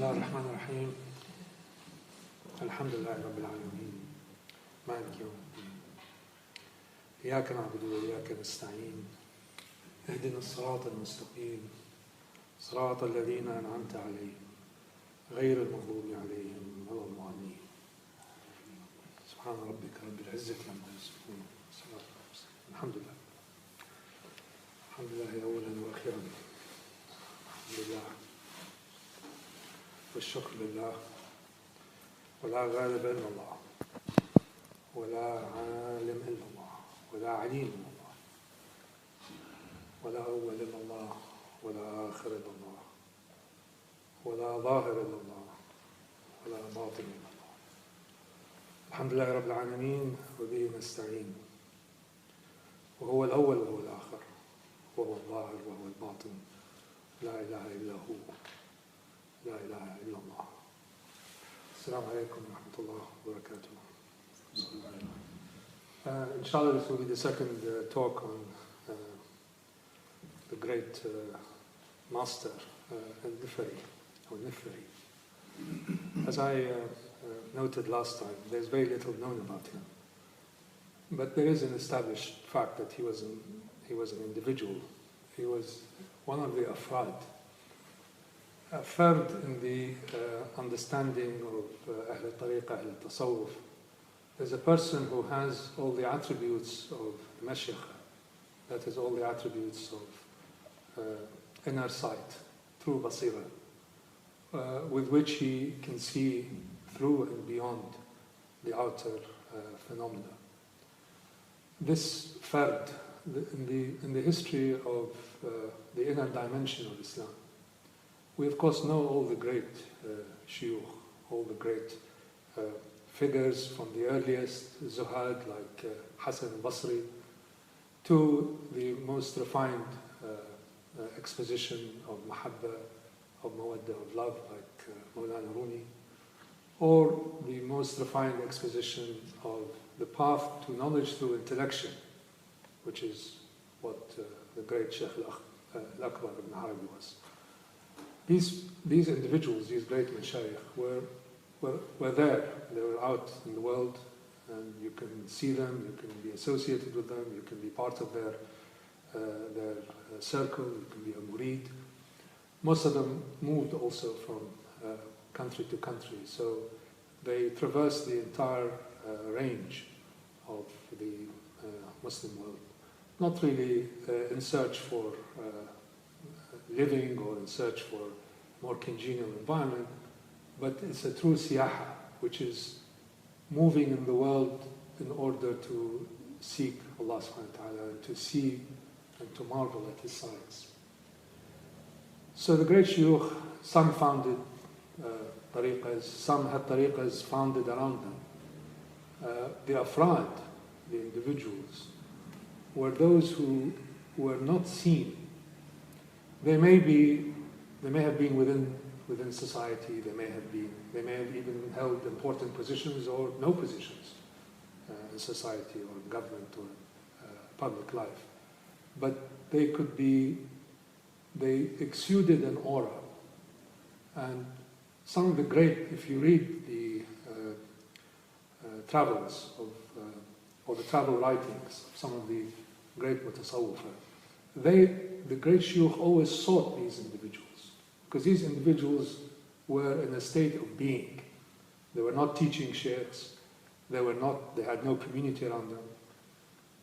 الله الرحمن الرحيم الحمد لله رب العالمين مالك يوم الدين إياك نعبد وإياك نستعين اهدنا الصراط المستقيم صراط الذين أنعمت عليهم غير المغضوب عليهم ولا الضالين سبحان ربك رب العزة عما يصفون الحمد لله أولا وأخيرا الحمد لله والشكر لله ولا غالب إلا الله ولا عالم إلا الله ولا عليم إلا الله ولا أول إلا الله ولا آخر إلا الله ولا ظاهر إلا الله ولا باطن إلا الله الحمد لله رب العالمين وبه نستعين وهو الأول وهو الآخر وهو الظاهر وهو الباطن لا إله إلا هو لا إله إلا الله السلام عليكم ورحمة الله وبركاته. Inshallah, this will be the second talk on the great master al-Nifarri, or Niffari. As I noted last time, there's very little known about him. But there is an established fact that he was an individual. He was one of the afrad. A fard in the understanding of Ahl al-Tariq, Ahl al-Tasawwuf, is a person who has all the attributes of Mashiach, that is all the attributes of inner sight, through basira, with which he can see through and beyond the outer phenomena. This fard, in the history of the inner dimension of Islam, we of course know all the great shuyukh, all the great figures from the earliest Zuhad like Hassan al-Basri to the most refined exposition of Mahabba, of Mawadda, of love like Mawlana Rumi, or the most refined exposition of the path to knowledge through intellection, which is what the great Sheikh al-Akbar ibn Arabi was. These individuals, these great mashayikh, were there. They were out in the world, and you can see them, you can be associated with them, you can be part of their circle, you can be a murid. Most of them moved also from country to country, so they traversed the entire range of the Muslim world, not really in search for living or in search for more congenial environment, but it's a true siyaha, which is moving in the world in order to seek Allah subhanahu wa ta'ala and to see and to marvel at His signs. So the great shuyukh, some founded tariqas, some had tariqas founded around them. The afrad, the individuals, were those who were not seen. They may have been within society. They may have even held important positions or no positions in society or in government or public life. But they exuded an aura. And some of the great, if you read the travels of or the travel writings of some of the great mutasawwifah, the great shuyukh always sought these individuals, because these individuals were in a state of being. They were not teaching sheikhs, they had no community around them,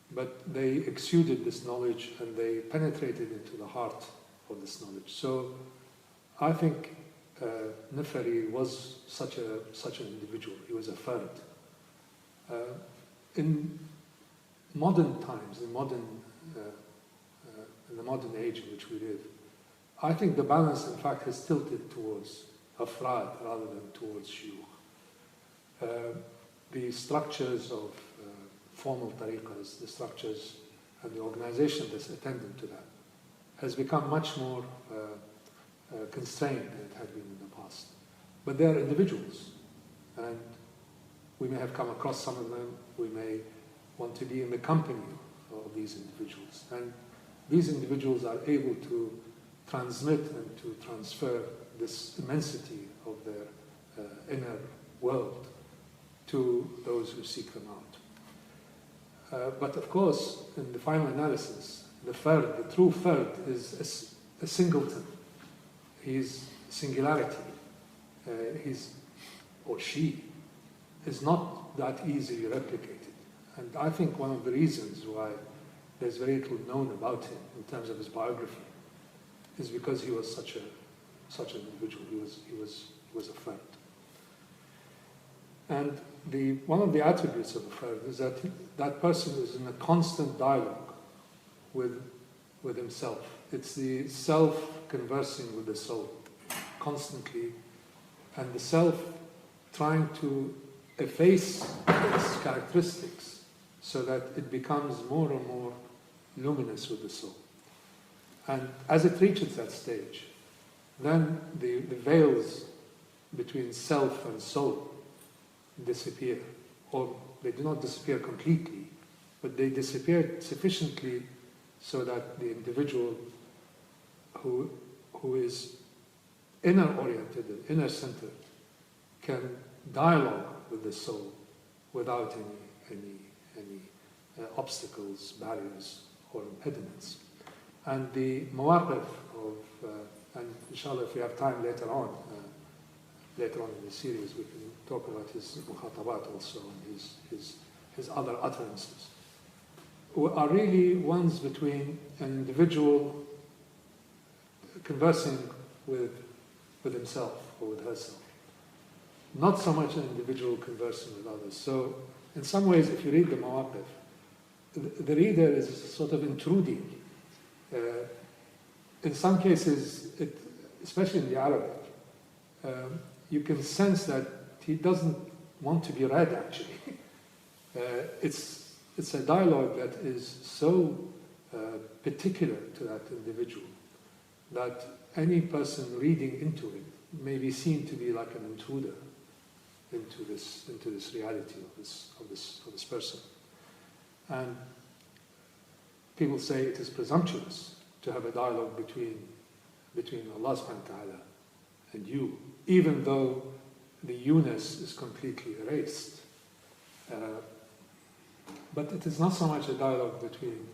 but they exuded this knowledge and they penetrated into the heart of this knowledge. So I think Nifarri was such an individual. He was a fard. In modern times, in the modern age in which we live, I think the balance, in fact, has tilted towards afrad rather than towards shuyukh. The structures of formal tariqas, the structures and the organization that's attendant to that, has become much more constrained than it had been in the past. But they are individuals, and we may have come across some of them. We may want to be in the company of these individuals, and these individuals are able to transmit and to transfer this immensity of inner world to those who seek them out. But of course, in the final analysis, the true fard is a singleton. He's singularity. He's, or she, is not that easily replicated. And I think one of the reasons why there's very little known about him in terms of his biography is because he was such an individual. He was a fard. And one of the attributes of a fard is that that person is in a constant dialogue with himself. It's the self conversing with the soul constantly, and the self trying to efface its characteristics so that it becomes more and more luminous with the soul. And as it reaches that stage, then the veils between self and soul disappear, or they do not disappear completely, but they disappear sufficiently so that the individual who is inner-oriented and inner-centered can dialogue with the soul without any obstacles, barriers, or impediments. And the Mawaqif of, and inshallah if we have time later on in the series, we can talk about his mukhatabat also, and his other utterances, are really ones between an individual conversing with himself or with herself. Not so much an individual conversing with others. So in some ways, if you read the Mawaqif, the reader is sort of intruding. In some cases, especially in the Arabic, you can sense that he doesn't want to be read, actually. It's a dialogue that is so particular to that individual that any person reading into it may be seen to be like an intruder into this reality of this person. And people say it is presumptuous to have a dialogue between Allah subhanahu wa ta'ala and you, even though the you-ness is completely erased. But it is not so much a dialogue between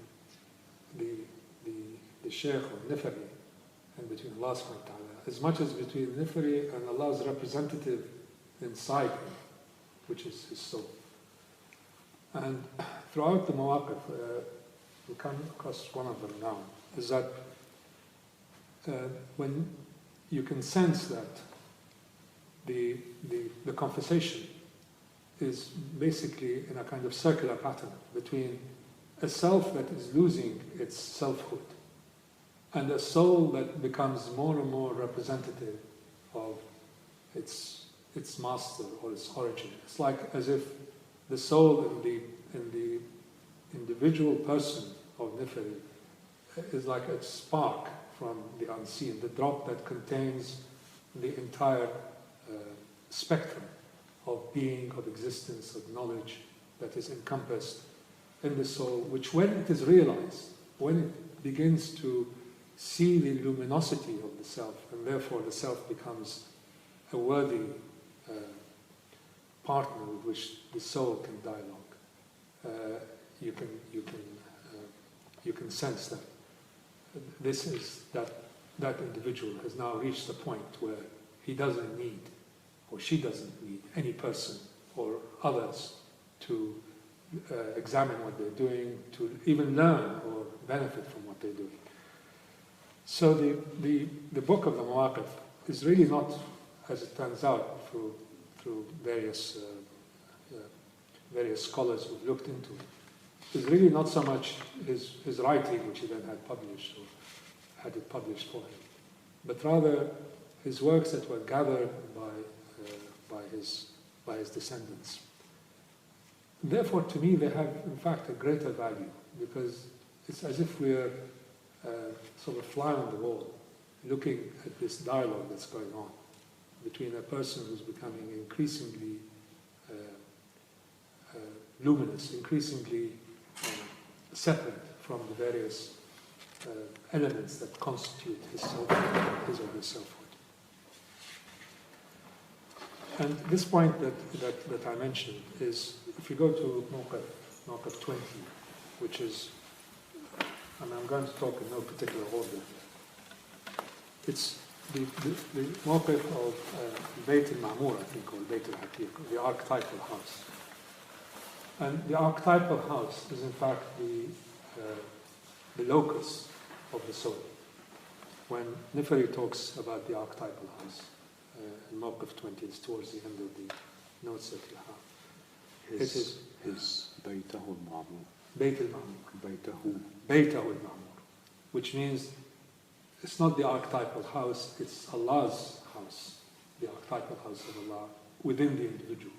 the Shaykh or Nifarri and between Allah subhanahu wa ta'ala, as much as between Nifarri and Allah's representative inside him, which is his soul. And throughout the Mawaqif, we come across one of them now, is that when you can sense that the conversation is basically in a kind of circular pattern between a self that is losing its selfhood and a soul that becomes more and more representative of its master or its origin. It's like as if the soul in the individual person of Nifarri is like a spark from the unseen, the drop that contains the entire spectrum of being, of existence, of knowledge that is encompassed in the soul, which when it is realized, when it begins to see the luminosity of the self, and therefore the self becomes a worthy partner with which the soul can dialogue, you can sense that this is that individual has now reached the point where he doesn't need, or she doesn't need, any person or others to examine what they're doing, to even learn or benefit from what they're doing. So the book of the Mawaqif is really not, as it turns out, through various scholars who've looked into it, is really not so much his writing, which he then had published or had it published for him, but rather his works that were gathered by his descendants. Therefore, to me, they have, in fact, a greater value, because it's as if we're sort of fly on the wall, looking at this dialogue that's going on between a person who's becoming increasingly luminous, increasingly separate from the various elements that constitute his self, his or her selfhood. And this point that I mentioned is, if you go to Mawaqif 20, which is, and I'm going to talk in no particular order, it's the Mawaqif of Bayt al-Ma'mur, I think, or Bayt al-Haqiq, the archetypal house. And the archetypal house is in fact the locus of the soul. When Nifarri talks about the archetypal house, in Mawaqif 20, it's towards the end of the notes that you have. It is his Baytahu al-Ma'mur. Bayt al-Ma'mur. Baytahu al-Ma'mur. Which means it's not the archetypal house, it's Allah's house, the archetypal house of Allah within the individual.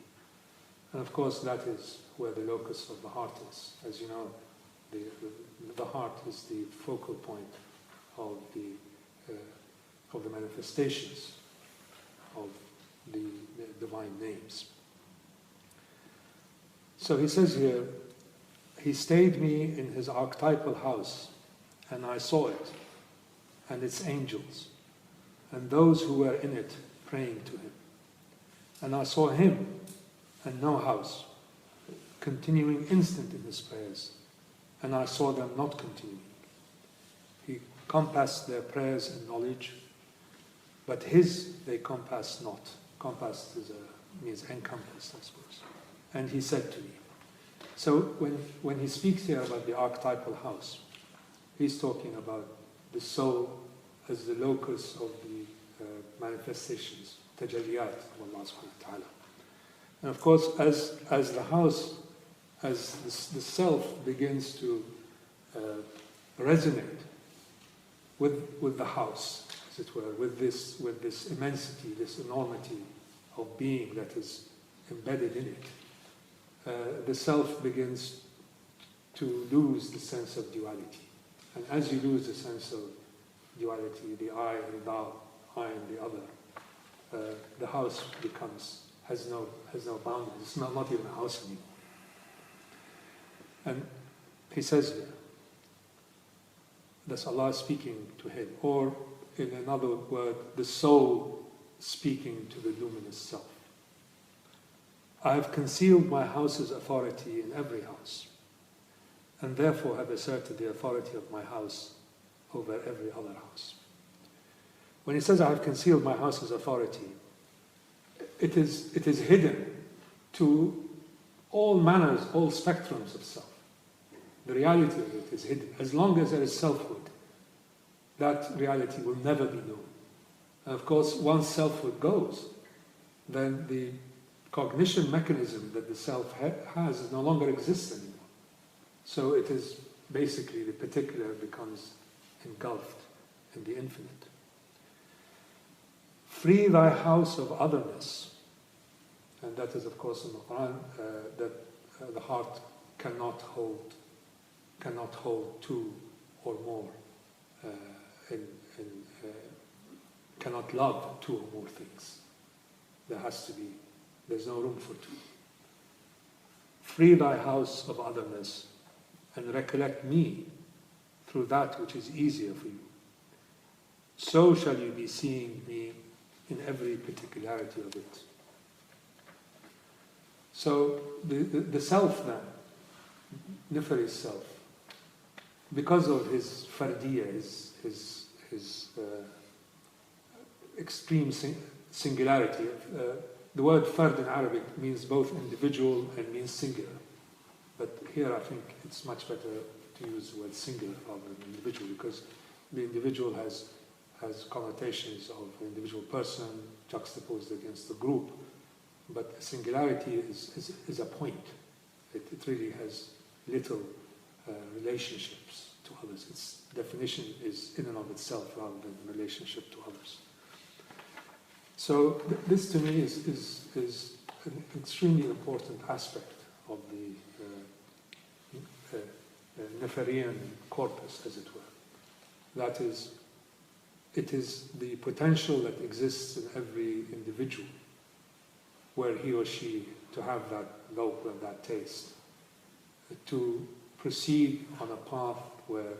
And of course that is where the locus of the heart is. As you know, the heart is the focal point of the manifestations of the divine names. So he says here, he stayed me in his archetypal house, and I saw it, and its angels, and those who were in it praying to him. And I saw him, and no house, continuing instant in his prayers, and I saw them not continuing. He compassed their prayers and knowledge, but his they compassed not. Compassed means encompassed, I suppose. And he said to me. So when he speaks here about the archetypal house, he's talking about the soul as the locus of the manifestations, tajalliyat of Allah subhanahu wa ta'ala. And of course, as the house, as the self begins to resonate with the house, as it were, with this immensity, this enormity of being that is embedded in it, the self begins to lose the sense of duality. And as you lose the sense of duality, the I and thou, I and the other, the house has no boundaries. It's not even a house anymore. And he says here, that's Allah speaking to him, or in another word, the soul speaking to the luminous self. I have concealed my house's authority in every house, and therefore have asserted the authority of my house over every other house. When he says I have concealed my house's authority, it is hidden to all manners, all spectrums of self. The reality of it is hidden. As long as there is selfhood, that reality will never be known. And of course, once selfhood goes, then the cognition mechanism that the self has no longer exists anymore. So it is basically the particular becomes engulfed in the infinite. Free thy house of otherness. And that is, of course, in the Quran, that the heart cannot hold two or more, cannot love two or more things. There's no room for two. Free thy house of otherness and recollect me through that which is easier for you. So shall you be seeing me in every particularity of it. So the self then, Nifarri's self, because of his fardiyya, his extreme singularity. The word fard in Arabic means both individual and means singular. But here I think it's much better to use the word singular rather than individual, because the individual has connotations of an individual person juxtaposed against the group. But singularity is a point. It really has little relationships to others. Its definition is in and of itself rather than relationship to others. So this to me is an extremely important aspect of the Nifarian corpus, as it were. That is, it is the potential that exists in every individual, where he or she to have that dhawq and that taste, to proceed on a path where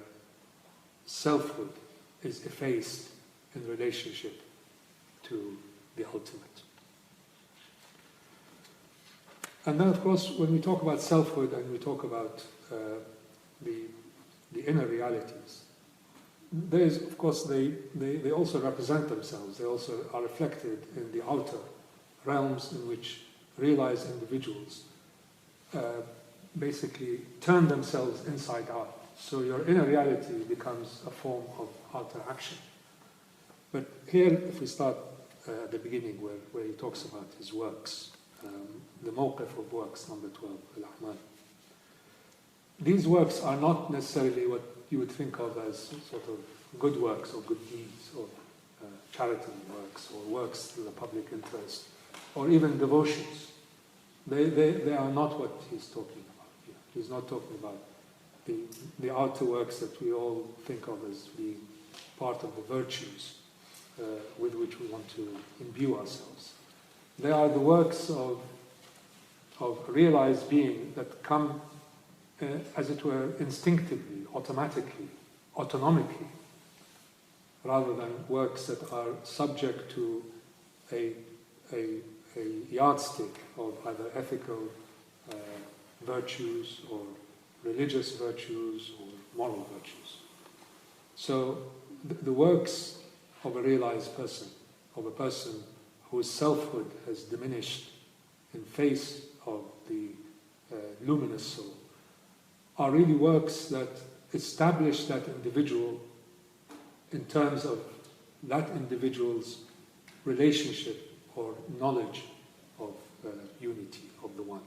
selfhood is effaced in relationship to the ultimate. And then, of course, when we talk about selfhood and we talk about the inner realities, there is, of course, they also represent themselves. They also are reflected in the outer realms in which realized individuals basically turn themselves inside out. So your inner reality becomes a form of outer action. But here, if we start at the beginning where he talks about his works, the Mawaqif of works, number 12, al-A'mal. These works are not necessarily what you would think of as sort of good works or good deeds or charitable works or works in the public interest or even devotions. They are not what he's talking about here. He's not talking about the outer works that we all think of as being part of the virtues with which we want to imbue ourselves. They are the works of realized being that come, as it were, instinctively, automatically, autonomically, rather than works that are subject to a yardstick of either ethical virtues or religious virtues or moral virtues. So the works of a realized person, of a person whose selfhood has diminished in face of the luminous soul, are really works that establish that individual in terms of that individual's relationship or knowledge of unity of the one.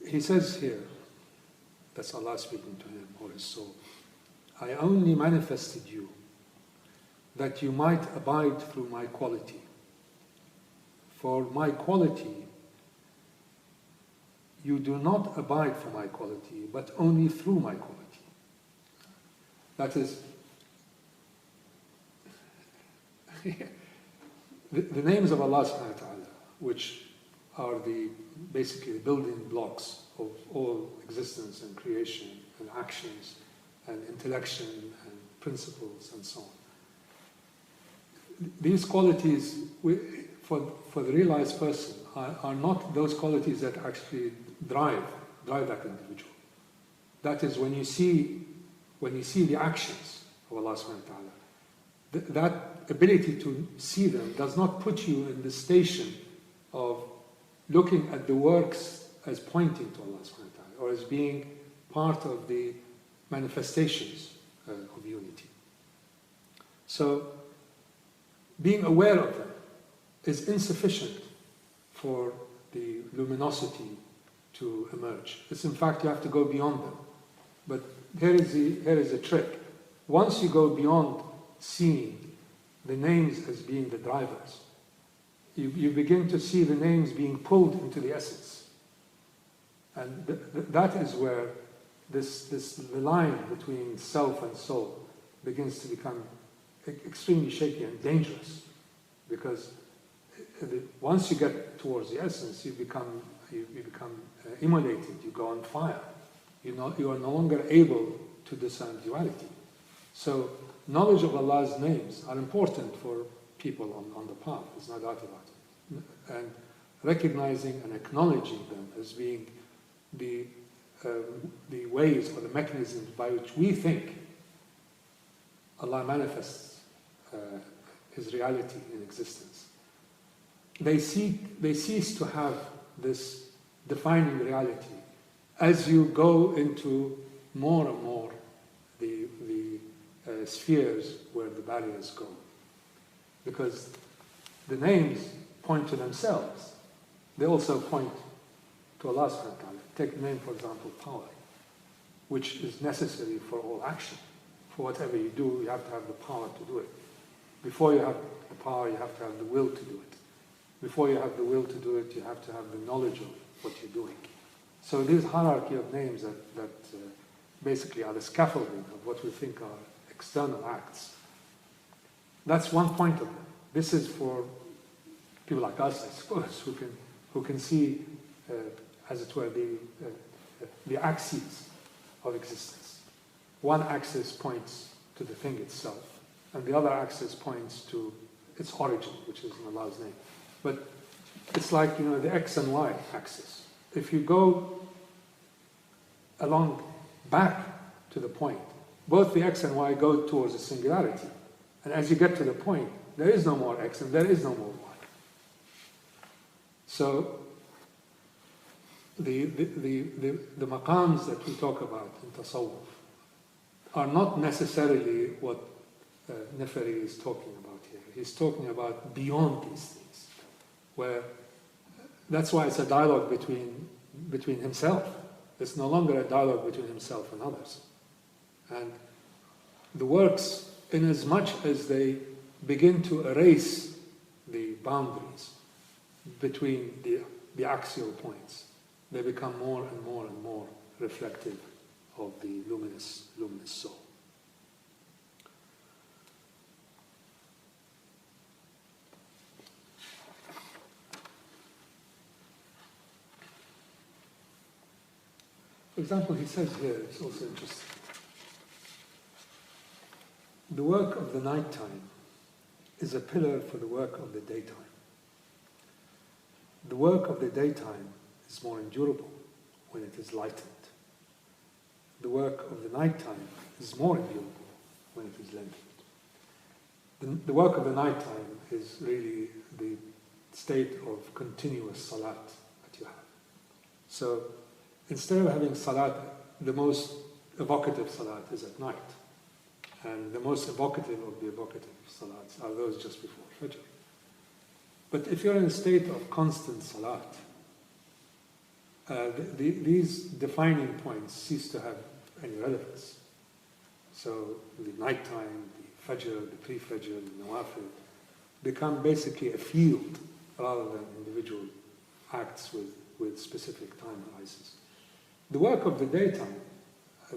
He says here, that's Allah speaking to him or his soul, I only manifested you that you might abide through my quality. For my quality, you do not abide for my quality, but only through my quality. That is, the names of Allah subhanahu wa ta'ala, which are basically the building blocks of all existence and creation and actions and intellection and principles and so on. These qualities, for the realized person, are not those qualities that actually drive that individual. That is, when you see the actions of Allah subhanahu wa ta'ala, that ability to see them does not put you in the station of looking at the works as pointing to Allah subhanahu wa ta'ala or as being part of the manifestations of unity. So, being aware of them is insufficient for the luminosity to emerge. It's in fact, you have to go beyond them. But here is the trick. Once you go beyond seeing the names as being the drivers, you begin to see the names being pulled into the essence. And that is where the line between self and soul begins to become extremely shaky and dangerous, because once you get towards the essence, you become immolated. You go on fire. You are no longer able to discern duality. So knowledge of Allah's names are important for people on the path. There's no doubt about it. And recognizing and acknowledging them as being the ways or the mechanisms by which we think Allah manifests His reality in existence. They cease to have this defining reality as you go into more and more the spheres where the barriers go. Because the names point to themselves. They also point to Allah subhanahu wa ta'ala. Take the name, for example, power, which is necessary for all action. For whatever you do, you have to have the power to do it. Before you have the power, you have to have the will to do it. Before you have the will to do it, you have to have the knowledge of what you're doing. So this hierarchy of names that basically are the scaffolding of what we think are external acts. That's one point of them. This is for people like us, I suppose, who can see, as it were, the axes of existence. One axis points to the thing itself, and the other axis points to its origin, which is in Allah's name. But it's like, the X and Y axis. If you go along back to the point, both the X and Y go towards a singularity. And as you get to the point, there is no more X and there is no more Y. So the maqams that we talk about in tasawwuf are not necessarily what Nifarri is talking about here. He's talking about beyond these things, where that's why it's a dialogue between himself. It's no longer a dialogue between himself and others. And the works, in as much as they begin to erase the boundaries between the axial points, they become more and more and more reflective of the luminous soul. For example, he says here, it's also interesting, the work of the nighttime is a pillar for the work of the daytime. The work of the daytime is more endurable when it is lightened. The work of the nighttime is more endurable when it is lengthened. The work of the nighttime is really the state of continuous salat that you have. So instead of having salat, the most evocative salat is at night. And the most evocative of the evocative salats are those just before Fajr. But if you're in a state of constant salat, these defining points cease to have any relevance. So the nighttime, the Fajr, the pre-Fajr, the Nawafil become basically a field rather than individual acts with specific time horizons. The work of the daytime,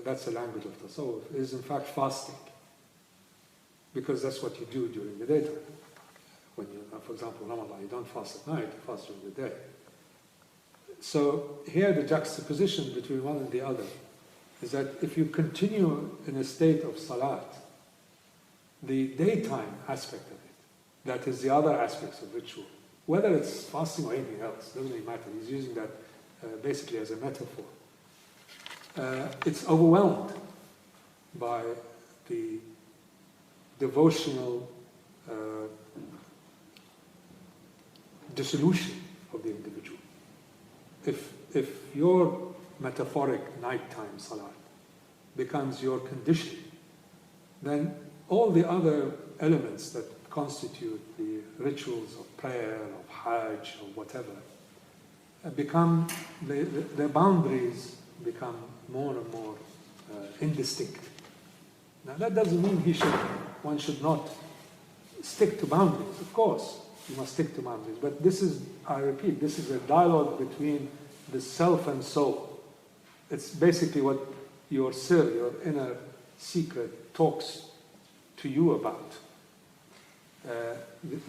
that's the language of Tasawwuf, is in fact fasting. Because that's what you do during the daytime. When you, for example, Ramadan, you don't fast at night, you fast during the day. So here the juxtaposition between one and the other is that if you continue in a state of salat, the daytime aspect of it, that is the other aspects of ritual, whether it's fasting or anything else, doesn't really matter. He's using that basically as a metaphor. It's overwhelmed by the devotional dissolution of the individual. If your metaphoric nighttime salat becomes your condition, then all the other elements that constitute the rituals of prayer, of Hajj, or whatever, become, their boundaries become more and more indistinct. Now that doesn't mean one should not stick to boundaries. Of course, you must stick to boundaries. But this is, I repeat, this is a dialogue between the self and soul. It's basically what your sir, your inner secret, talks to you about.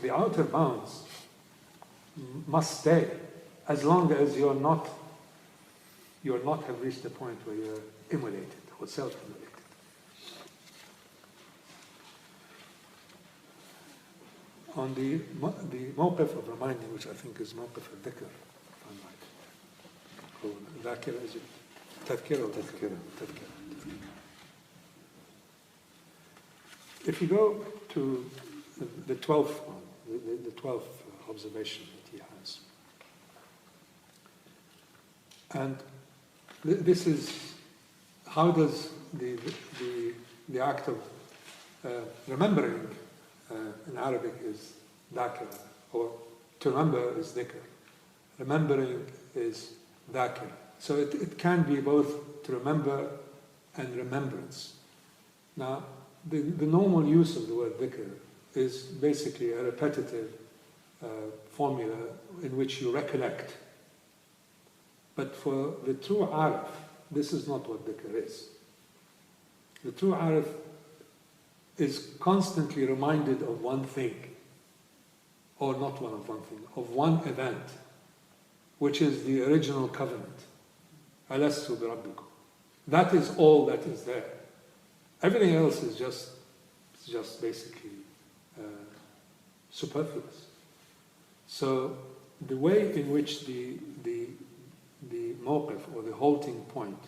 The outer bounds must stay as long as you're not have reached the point where you're immolated or self-immolated. On the Mawaqif of reminding, which I think is Mawaqif al-Dhikr, if I'm right. Or Dhakira, is it? Tadhkira or Tadhkira? Tadhkira. If you go to the 12th one, the 12th observation that he has, and this is, how does the act of remembering in Arabic is dhakira, or to remember is dhikr. Remembering is dhakir. So it can be both to remember and remembrance. Now, the normal use of the word dhikr is basically a repetitive formula in which you recollect. But for the true arif, this is not what dhikr is. The true arif is constantly reminded of one thing, or not one of one thing, of one event, which is the original covenant. Alastu bi rabbikum. That is all that is there. Everything else is just basically superfluous. So the way in which the mawqif, or the halting point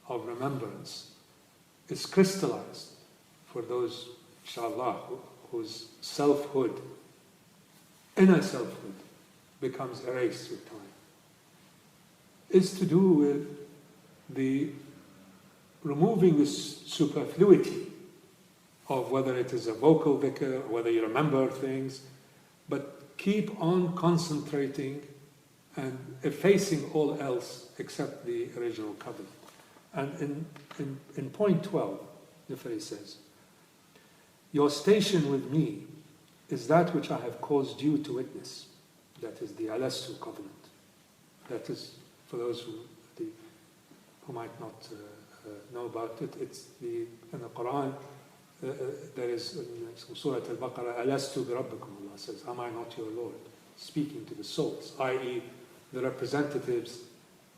of remembrance, is crystallized for those, inshallah, whose selfhood, inner selfhood, becomes erased with time, is to do with the removing the superfluity of whether it is a vocal dhikr, or whether you remember things, but keep on concentrating and effacing all else except the original covenant. And in point 12, Nifarri says, your station with me is that which I have caused you to witness. That is the Alastu covenant. That is, for those who might not know about it, it's in the Quran, there is in Surah Al-Baqarah, Alastu bi Rabbikum, Allah says, am I not your Lord? Speaking to the souls, i.e. the representatives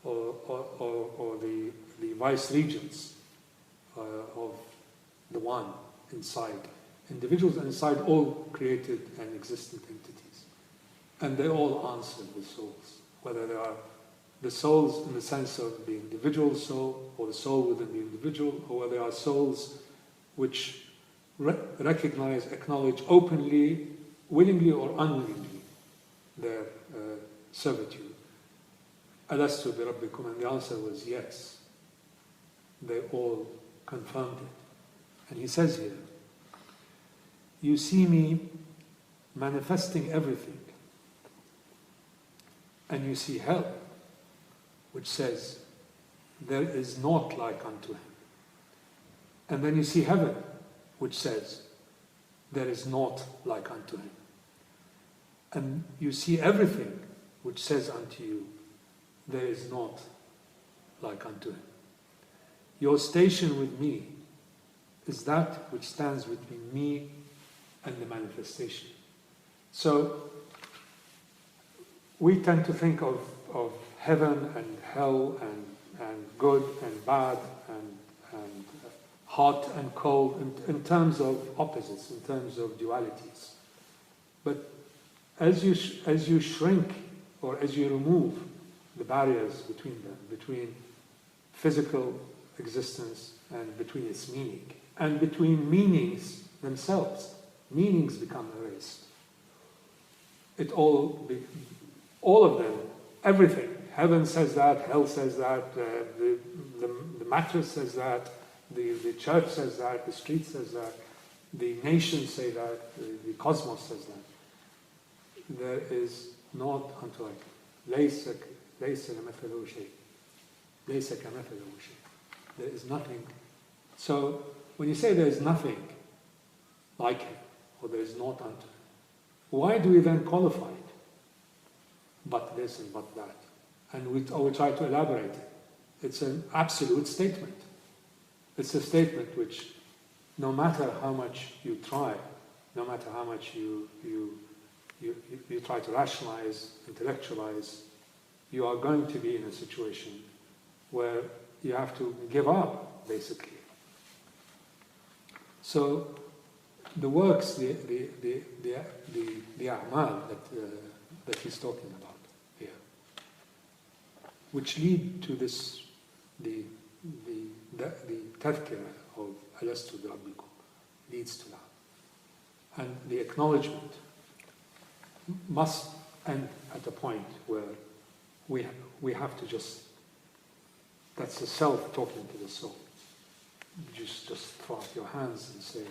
or the vice regents of the one inside individuals and inside all created and existent entities. And they all answer the souls, whether they are the souls in the sense of the individual soul, or the soul within the individual, or whether they are souls which recognize, acknowledge openly, willingly or unwillingly, their servitude. Alastu bi Rabbikum, and the answer was yes. They all confirmed it. And he says here, you see me manifesting everything, and you see hell, which says, there is naught like unto him. And then you see heaven, which says, there is naught like unto him. And you see everything, which says unto you, there is naught like unto him. Your station with me is that which stands between me and the manifestation. So, we tend to think of heaven and hell and good and bad and hot and cold in terms of opposites, in terms of dualities. But as you shrink, or as you remove the barriers between them, between physical existence and between its meaning, and between meanings themselves, meanings become erased. All of them, everything. Heaven says that, hell says that, the mattress says that, the church says that, the street says that, the nations say that, the cosmos says that. There is not unto like ليس كمثله شيء. ليس كمثله شيء. There is nothing. So when you say there is nothing like him, or there is not unto him, why do we then qualify it? But this and but that. And we try to elaborate it. It's an absolute statement. It's a statement which, no matter how much you try, no matter how much you try to rationalize, intellectualize, you are going to be in a situation where you have to give up, basically. So the works, the a'mal that he's talking about here, which lead to this, the tadhkira of Alastu bi Rabbikum, leads to that. And the acknowledgement must end at a point where we have to just, that's the self talking to the soul. You just throw up your hands and say,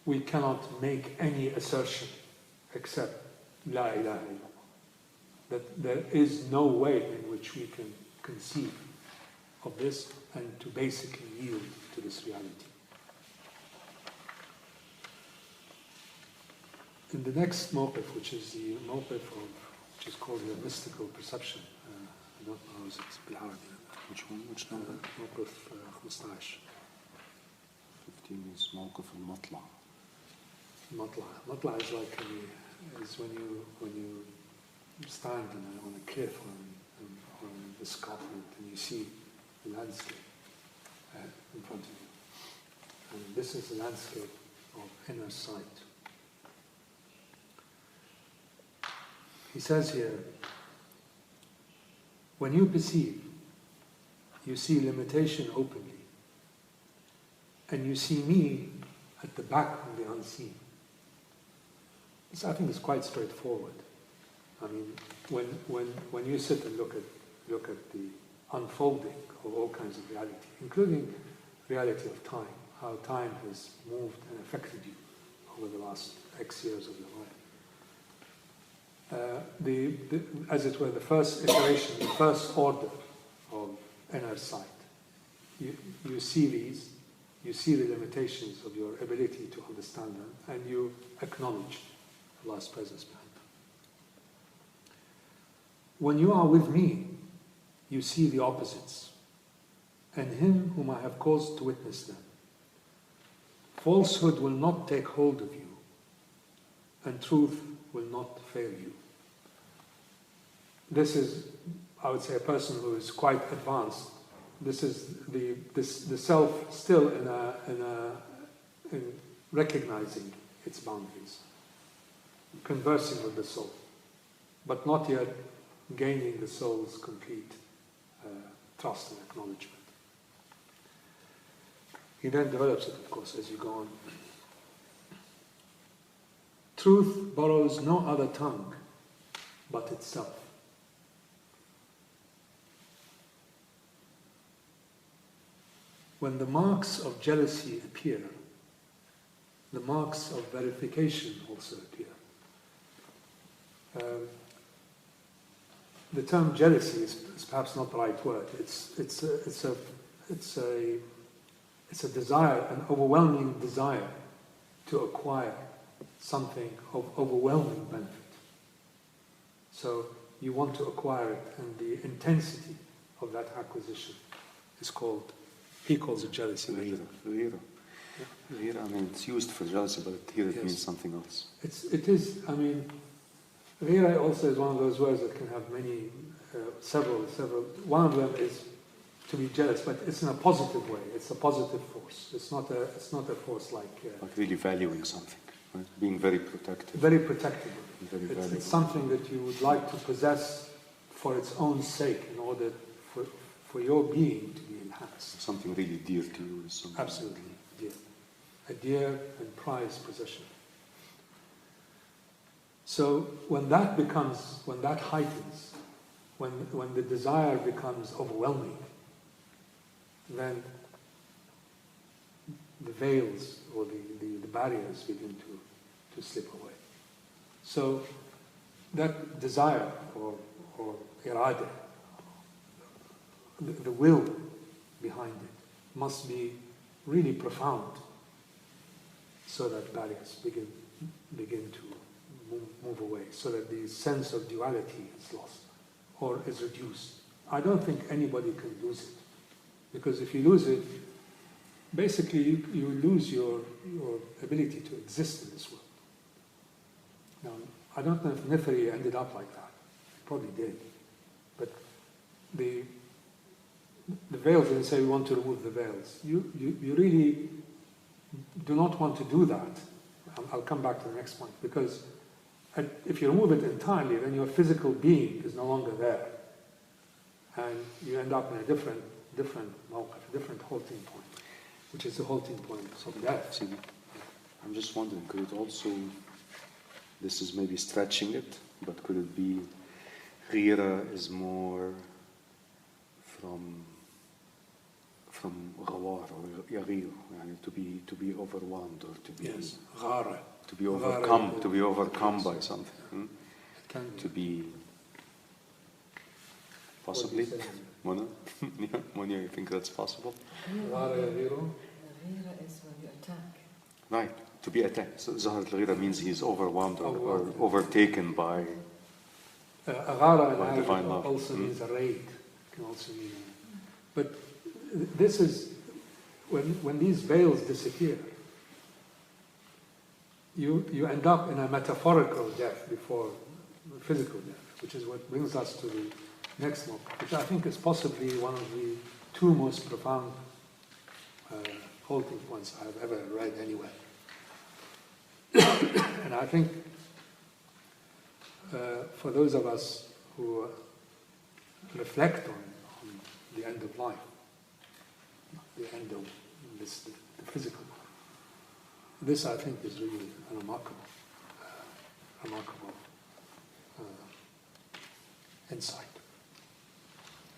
we cannot make any assertion except La ilaha illallah. That there is no way in which we can conceive of this and to basically yield to this reality. In the next mawqif, which is the mawqif which is called the mystical perception, I don't know how it's بالعربي. Which one? Which number? mawqif 15. 15 is موقف المطلع. Matla is like is when you stand on a cliff or on the scaffold and you see the landscape in front of you. And this is the landscape of inner sight. He says here, When you perceive, you see limitation openly, and you see me at the back of the unseen. This, I think, is quite straightforward. I mean, when you sit and look at the unfolding of all kinds of reality, including reality of time, how time has moved and affected you over the last X years of your life. As it were, the first iteration, the first order of inner sight. You see these, you see the limitations of your ability to understand them, and you acknowledge Allah's presence behind them. When you are with me, you see the opposites, and him whom I have caused to witness them. Falsehood will not take hold of you, and truth will not fail you. This is, I would say, a person who is quite advanced. This is the self still in recognizing its boundaries, conversing with the soul, but not yet gaining the soul's complete trust and acknowledgement. He then develops it, of course, as you go on. Truth borrows no other tongue but itself. When the marks of jealousy appear, the marks of verification also appear. The term jealousy is perhaps not the right word. It's a desire, an overwhelming desire to acquire something of overwhelming benefit. So you want to acquire it, and the intensity of that acquisition is called, he calls it jealousy. Ghira. I mean, it's used for jealousy, but here it means something else. It is, I mean, ghira also is one of those words that can have many, several. One of them is to be jealous, but it's in a positive way. It's a positive force. It's not a force like really valuing something, right? Being very protective. Very protective. It's something that you would like to possess for its own sake, in order for your being to be enhanced. Something really dear to you. Absolutely dear. A dear and prized possession. So when that heightens, when the desire becomes overwhelming, then the veils or the barriers begin to slip away. So that desire or irada, the will behind it, must be really profound, so that barriers begin to move away, so that the sense of duality is lost or is reduced. I don't think anybody can lose it, because if you lose it, basically you lose your ability to exist in this world. Now, I don't know if Nifarri ended up like that. He probably did. But the veils, when you say we want to remove the veils, you really do not want to do that. I'll come back to the next point, because if you remove it entirely, then your physical being is no longer there, and you end up in a different mawqif, a different halting point, which is the halting point of death. See, I'm just wondering, could it also, this is maybe stretching it, but could it be ghira is more from ghawar or yaghir, to be overwhelmed, or to be ghara, to be overcome by something, to be possibly. Mona, you think that's possible? Ghara yaghiru. Ghira is when you attack. Right, to be attacked. So Zahar al-Ghira means he's overwhelmed or overtaken by Ghara in divine Arabic love. also means a raid. Can also mean. But this is when these veils disappear, you end up in a metaphorical death before physical death, which is what brings us to the next one, which I think is possibly one of the two most profound halting points I've ever read anywhere. And I think for those of us who reflect on the end of life, the end of the physical life. This, I think, is really a remarkable insight.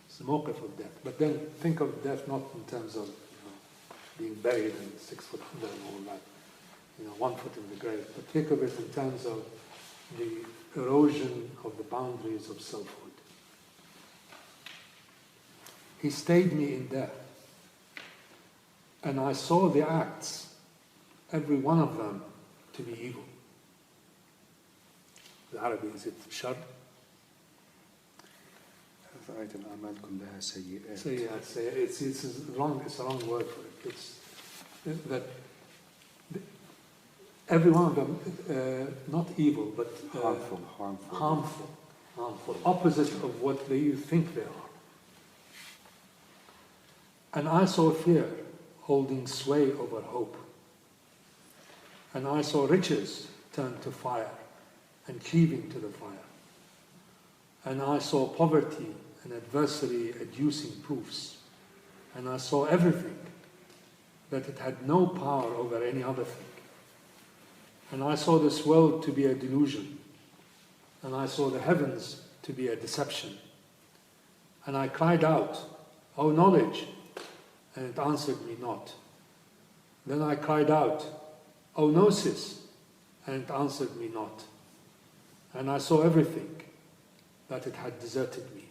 It's the mawqif of death. But then think of death not in terms of being buried and 6 foot under and all that, 1 foot in the grave, but think of it in terms of the erosion of the boundaries of selfhood. He stayed me in death, and I saw the acts, every one of them, to be evil. The Arabi, is it shar? رأيت الأعمال كلها سيئات. It's a wrong word for it. It's that every one of them, not evil, but harmful, opposite of what you think they are. And I saw fear holding sway over hope. And I saw riches turn to fire and cleaving to the fire. And I saw poverty and adversity adducing proofs. And I saw everything, that it had no power over any other thing. And I saw this world to be a delusion. And I saw the heavens to be a deception. And I cried out, "O knowledge," and it answered me not. Then I cried out, "O gnosis," and it answered me not. And I saw everything, that it had deserted me.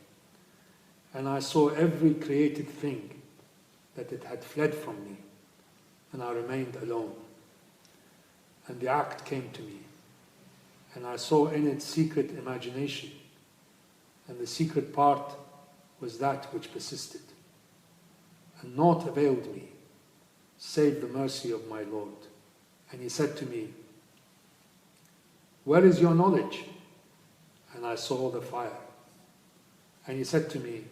And I saw every created thing, that it had fled from me, and I remained alone. And the act came to me, and I saw in it secret imagination, and the secret part was that which persisted. And naught availed me, save the mercy of my Lord. And he said to me, "Where is your knowledge?" And I saw the fire. And he said to me,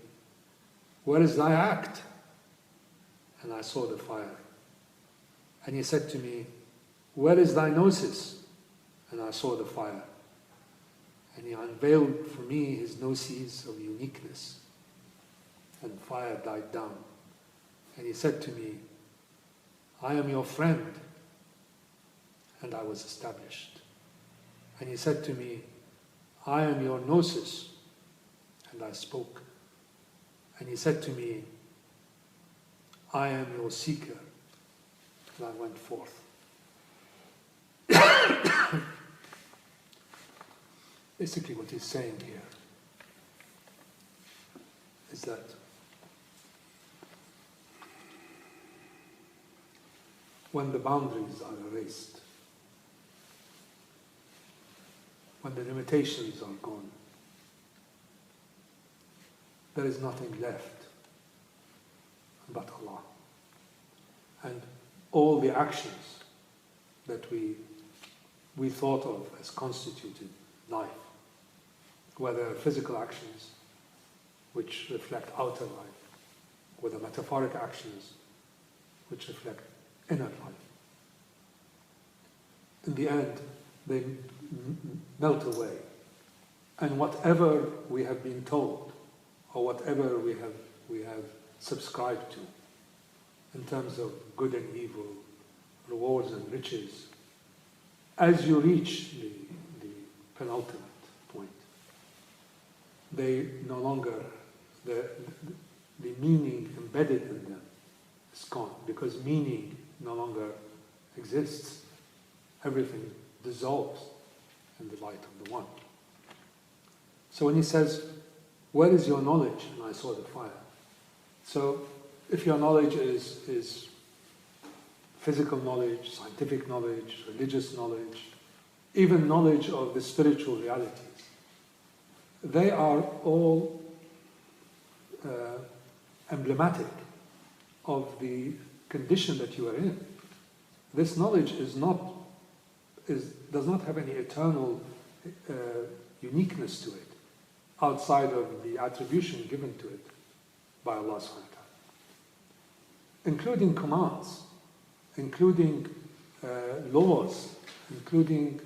"Where is thy act?" And I saw the fire. And he said to me, "Where is thy gnosis?" And I saw the fire. And he unveiled for me his gnosis of uniqueness. And fire died down. And he said to me, "I am your friend." And I was established. And he said to me, "I am your gnosis." And I spoke. And he said to me, "I am your seeker." And I went forth. Basically what he's saying here is that when the boundaries are erased, when the limitations are gone, there is nothing left but Allah. And all the actions that we thought of as constituted life, whether physical actions which reflect outer life, whether metaphoric actions which reflect inner life, in the end they melt away. And whatever we have been told, or whatever we have subscribed to, in terms of good and evil, rewards and riches, as you reach the penultimate point, they no longer, the meaning embedded in them is gone, because meaning no longer exists. Everything dissolves in the light of the One. So when he says, "Where is your knowledge?" and I saw the fire. So if your knowledge is physical knowledge, scientific knowledge, religious knowledge, even knowledge of the spiritual realities, they are all emblematic of the condition that you are in. This knowledge does not have any eternal uniqueness to it, outside of the attribution given to it by Allah subhanahu wa ta'ala, including commands, including laws, including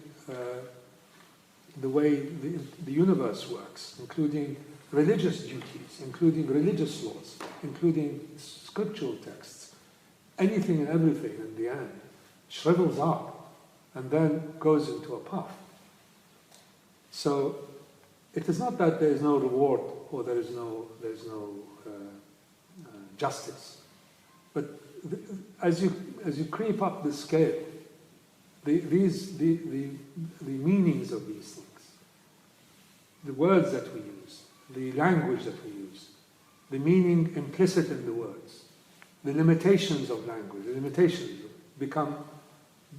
the way the universe works, including religious duties, including religious laws, including scriptural texts, anything and everything in the end shrivels up and then goes into a puff. So it is not that there is no reward or there is no justice, but as you creep up the scale, the meanings of these things, the words that we use, the language that we use, the meaning implicit in the words, the limitations of language, the limitations become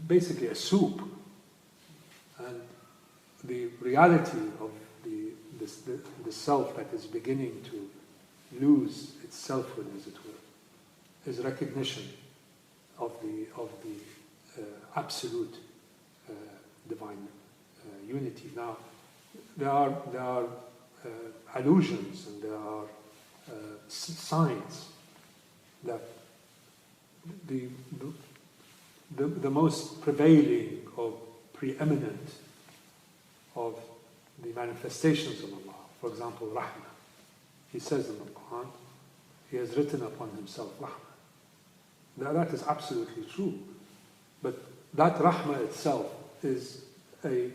basically a soup, and the reality of the self that is beginning to lose its selfhood, as it were, is recognition of the absolute divine unity. Now, there are allusions and there are signs that the most prevailing or preeminent of the manifestations of Allah, for example, Rahmah. He says in the Quran, He has written upon Himself Rahmah. Now that is absolutely true, but that Rahmah itself is a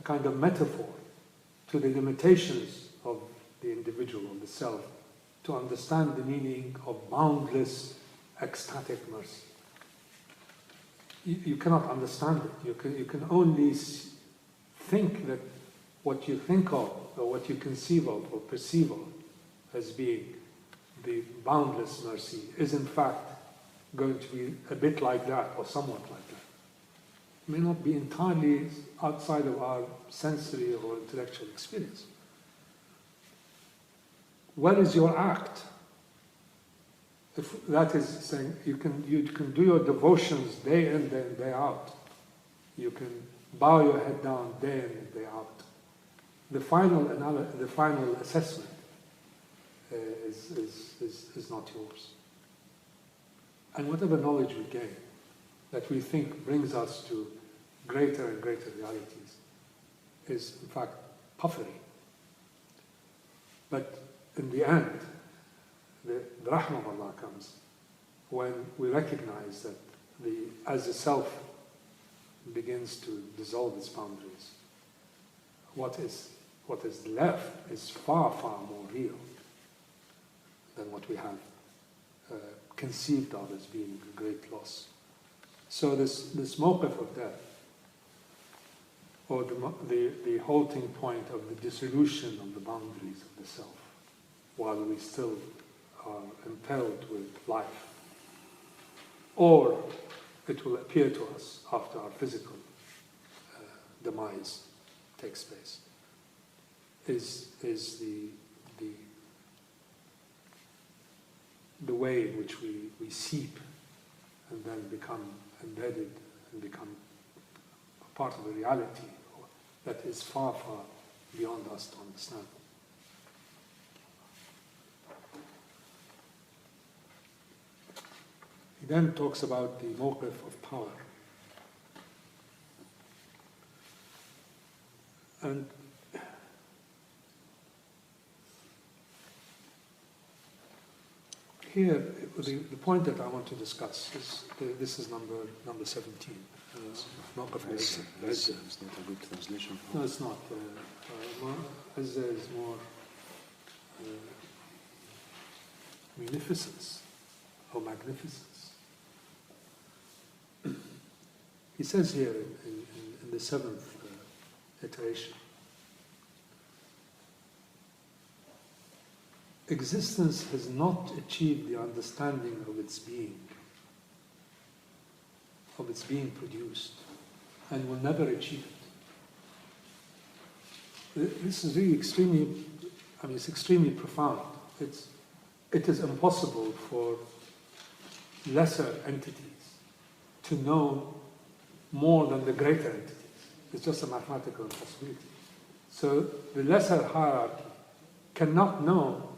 kind of metaphor to the limitations of the individual, of the self, to understand the meaning of boundless, ecstatic mercy. You cannot understand it. You can only think that what you think of, or what you conceive of, or perceive of as being the boundless mercy is in fact going to be a bit like that, or somewhat like that. It may not be entirely outside of our sensory or intellectual experience. What is your act? If that is saying you can do your devotions day in, day out. You can bow your head down day in and day out. The final assessment is not yours. And whatever knowledge we gain, that we think brings us to greater and greater realities, is in fact puffery. But in the end, the rahmah of Allah comes when we recognize that as the self begins to dissolve its boundaries, what is left is far, far more real than what we have conceived of as being a great loss. So this mawqif of death, or the halting point of the dissolution of the boundaries of the self, while we still are impelled with life, or it will appear to us after our physical demise takes place, is the way in which we seep and then become embedded and become a part of a reality that is far, far beyond us to understand. He then talks about the mawqif of power. And here, the point that I want to discuss is, this is number 17. Mawqif al-Izza. It's not a good translation. No, it's not. Izza is more munificence or magnificence. He says here in the seventh iteration, existence has not achieved the understanding of its being produced, and will never achieve it. This is really it's extremely profound. It is impossible for lesser entities to know more than the greater entities. It's just a mathematical impossibility. So the lesser hierarchy cannot know,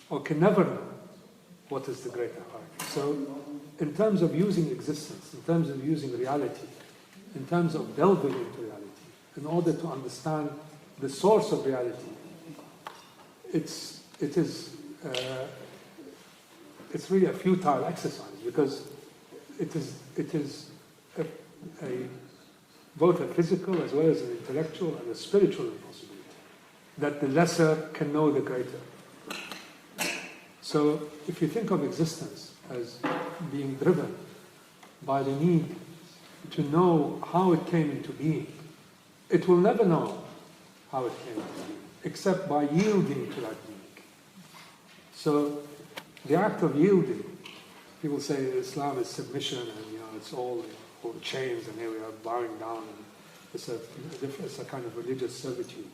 or can never know, what is the greater hierarchy. So in terms of using existence, in terms of using reality, in terms of delving into reality, in order to understand the source of reality, it's really a futile exercise, because it is both a physical as well as an intellectual and a spiritual impossibility, that the lesser can know the greater. So if you think of existence as being driven by the need to know how it came into being, it will never know how it came into being, except by yielding to that being. So the act of yielding, people say Islam is submission, and it's all chains, and here we are bowing down, and it's a kind of religious servitude.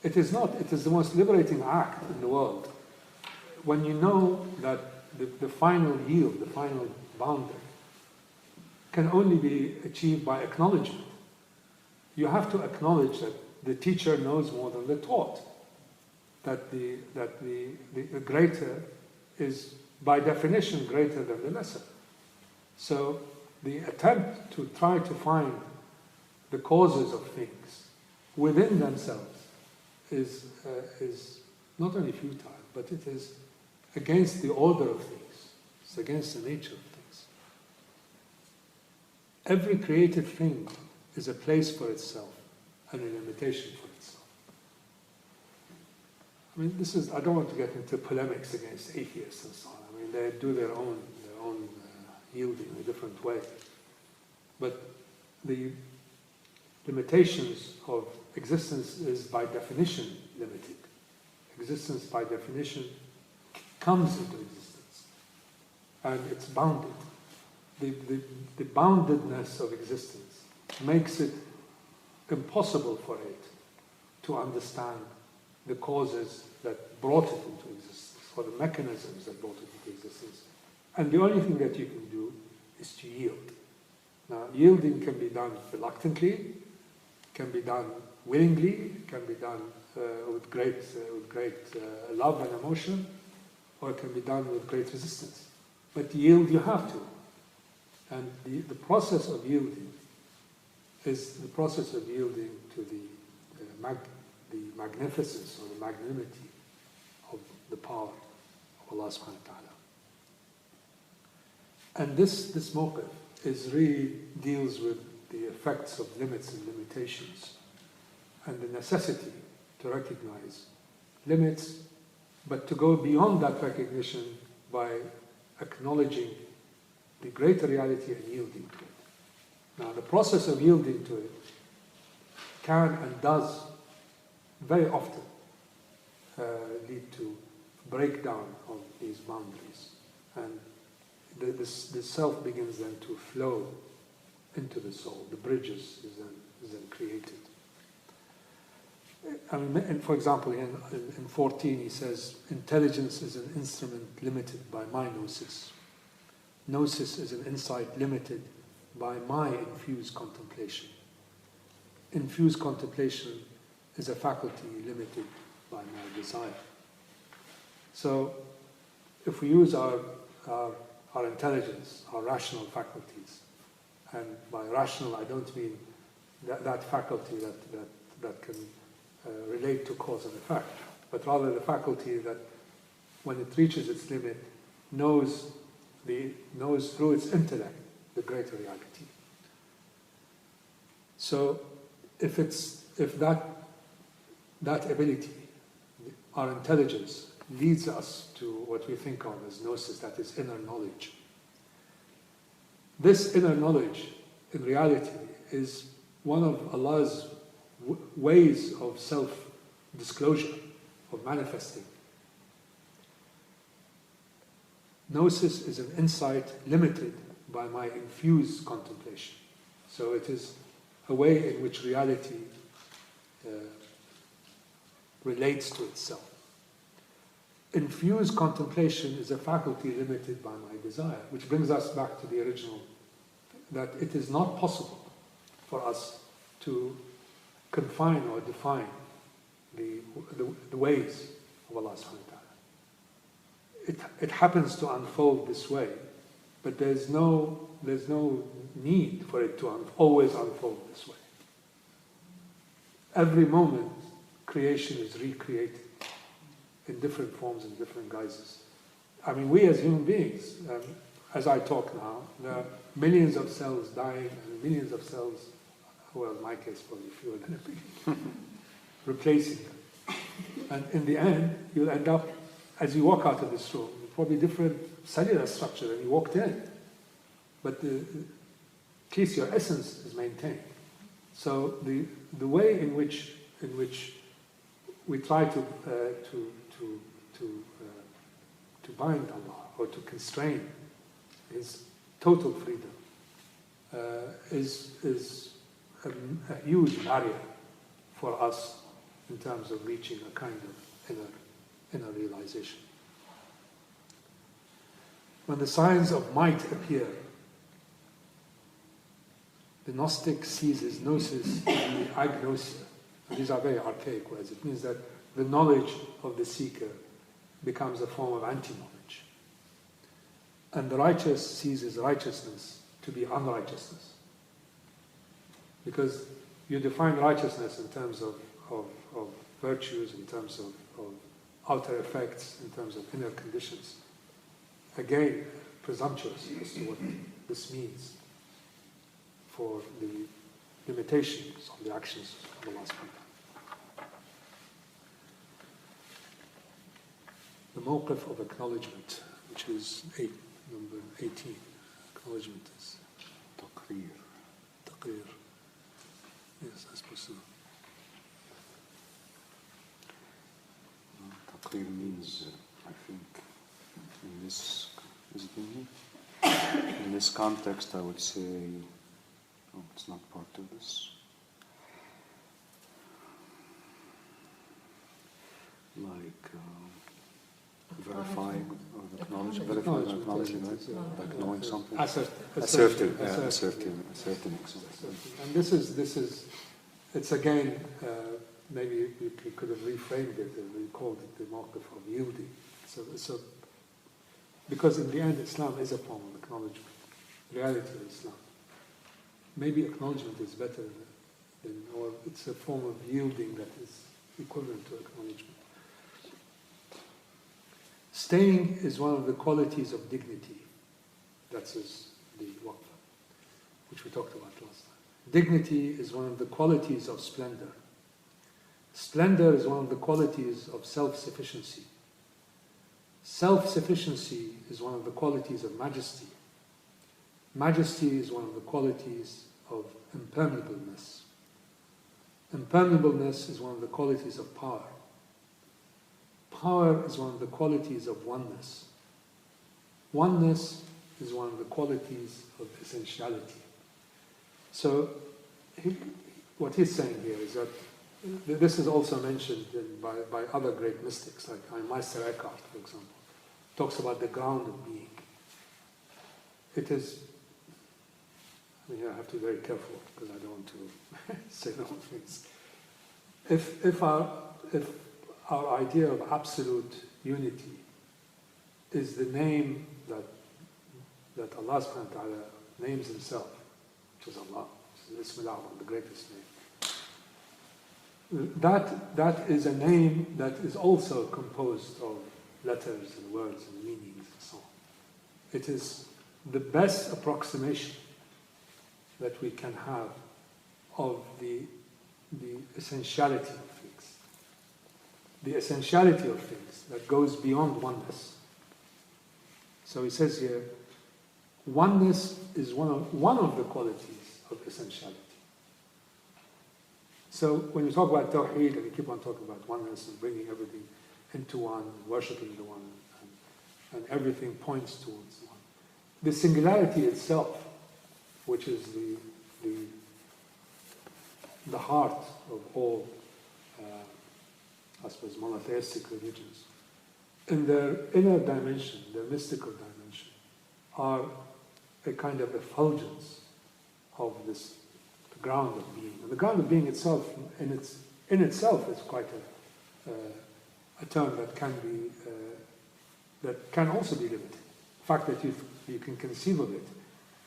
It is not. It is the most liberating act in the world when you know that the final yield, the final boundary, can only be achieved by acknowledgement. You have to acknowledge that the teacher knows more than the taught, that the greater is by definition greater than the lesser. So the attempt to try to find the causes of things within themselves is not only futile, but it is against the order of things. It's against the nature of things. Every created thing is a place for itself and a limitation for itself. I mean, I don't want to get into polemics against atheists and so on. I mean, they do their own yielding in a different way. But the limitations of existence is by definition limited. Existence by definition comes into existence, and it's bounded. The boundedness of existence makes it impossible for it to understand the causes that brought it into existence, or the mechanisms that brought it into existence. And the only thing that you can do is to yield. Now, yielding can be done reluctantly, can be done willingly, can be done with great love and emotion, or it can be done with great resistance. But yield you have to. And the process of yielding is the process of yielding to the magnificence or the magnanimity of the power of Allah subhanahu wa ta'ala. And this mawqif really deals with the effects of limits and limitations, and the necessity to recognize limits, but to go beyond that recognition by acknowledging the greater reality and yielding to it. Now, the process of yielding to it can and does very often lead to breakdown of these boundaries, and the self begins then to flow into the soul. The bridges is then created. I mean, and for example, in 14 he says, intelligence is an instrument limited by my gnosis. Gnosis is an insight limited by my infused contemplation. Infused contemplation is a faculty limited by my desire. So if we use our intelligence, our rational faculties, and by rational I don't mean that faculty that can relate to cause and effect, but rather the faculty that when it reaches its limit knows through its intellect the greater reality. So if that ability, our intelligence, leads us to what we think of as gnosis, that is inner knowledge. This inner knowledge, in reality, is one of Allah's ways of self-disclosure, of manifesting. Gnosis is an insight limited by my infused contemplation. So it is a way in which reality relates to itself. Infused contemplation is a faculty limited by my desire, which brings us back to the original, that it is not possible for us to confine or define the ways of Allah subhanahu wa ta'ala. It happens to unfold this way, but there's no need for it to always unfold this way. Every moment, creation is recreated. in different forms and different guises. I mean, we as human beings, as I talk now, there are millions of cells dying and millions of cells, well, in my case, probably fewer than a billion, replacing them. And in the end, you'll end up, as you walk out of this room, probably different cellular structure than you walked in. But at least your essence is maintained. So the way in which we try to bind Allah or to constrain His total freedom is a huge barrier for us in terms of reaching a kind of inner realization. When the signs of might appear, the Gnostic sees his gnosis and the agnosia. And these are very archaic words. It means that the knowledge of the seeker becomes a form of anti-knowledge. And the righteous sees his righteousness to be unrighteousness. Because you define righteousness in terms of virtues, in terms of outer effects, in terms of inner conditions. Again, presumptuous as to what this means for the limitations of the actions of Allah subhanahu. The Mawaqif of Acknowledgement, which is number 18. Acknowledgement is Taqrir. Taqrir. Yes, I suppose so. Taqrir means, I think, in this, is it in here? In this context, I would say, oh, it's not part of this. Like verifying or acknowledging, right? Like knowing something. Assertive. And this is, it's again, maybe you could have reframed it and we called it the Mawaqif of yielding. So, because in the end, Islam is a form of acknowledgement, reality of Islam. Maybe acknowledgement is better than, or it's a form of yielding that is equivalent to acknowledgement. Staying is one of the qualities of dignity. That's the waqf, which we talked about last time. Dignity is one of the qualities of splendor. Splendor is one of the qualities of self-sufficiency. Self-sufficiency is one of the qualities of majesty. Majesty is one of the qualities of impermeableness. Impermeableness is one of the qualities of power. Power is one of the qualities of oneness. Oneness is one of the qualities of essentiality. So, what he's saying here is that this is also mentioned by other great mystics, like Meister Eckhart, for example, talks about the ground of being. It is, I mean, I have to be very careful because I don't want to say the wrong things. If our idea of absolute unity is the name that Allah subhanahu wa ta'ala names himself, which is Allah, which is Ism al-A'zam, the greatest name. That is a name that is also composed of letters and words and meanings and so on. It is the best approximation that we can have of the essentiality of things. The essentiality of things that goes beyond oneness. So he says here, oneness is one of the qualities of essentiality. So when you talk about Tawheed and you keep on talking about oneness and bringing everything into one, worshipping the one, and everything points towards one. The singularity itself, which is the heart of all, I suppose, monotheistic religions, in their inner dimension, their mystical dimension, are a kind of effulgence of this ground of being. And the ground of being itself, in itself, is quite a term that can also be limited. The fact that you can conceive of it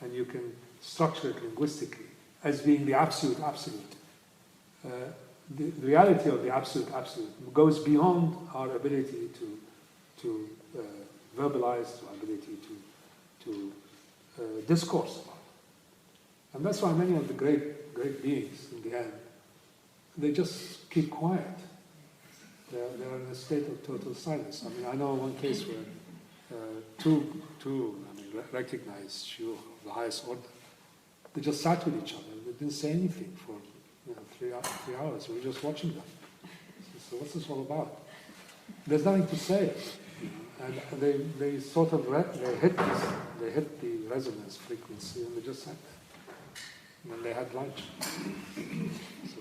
and you can structure it linguistically as being the absolute, the reality of the absolute goes beyond our ability to verbalize, to our ability to discourse about. And that's why many of the great beings, in the end, they just keep quiet. They're in a state of total silence. I mean, I know one case where two recognized shuyukh of the highest order, they just sat with each other. They didn't say anything for 3 hours. We were just watching them. So what's this all about? There's nothing to say. And they sort of hit the resonance frequency, and they just sat there. And they had lunch. So.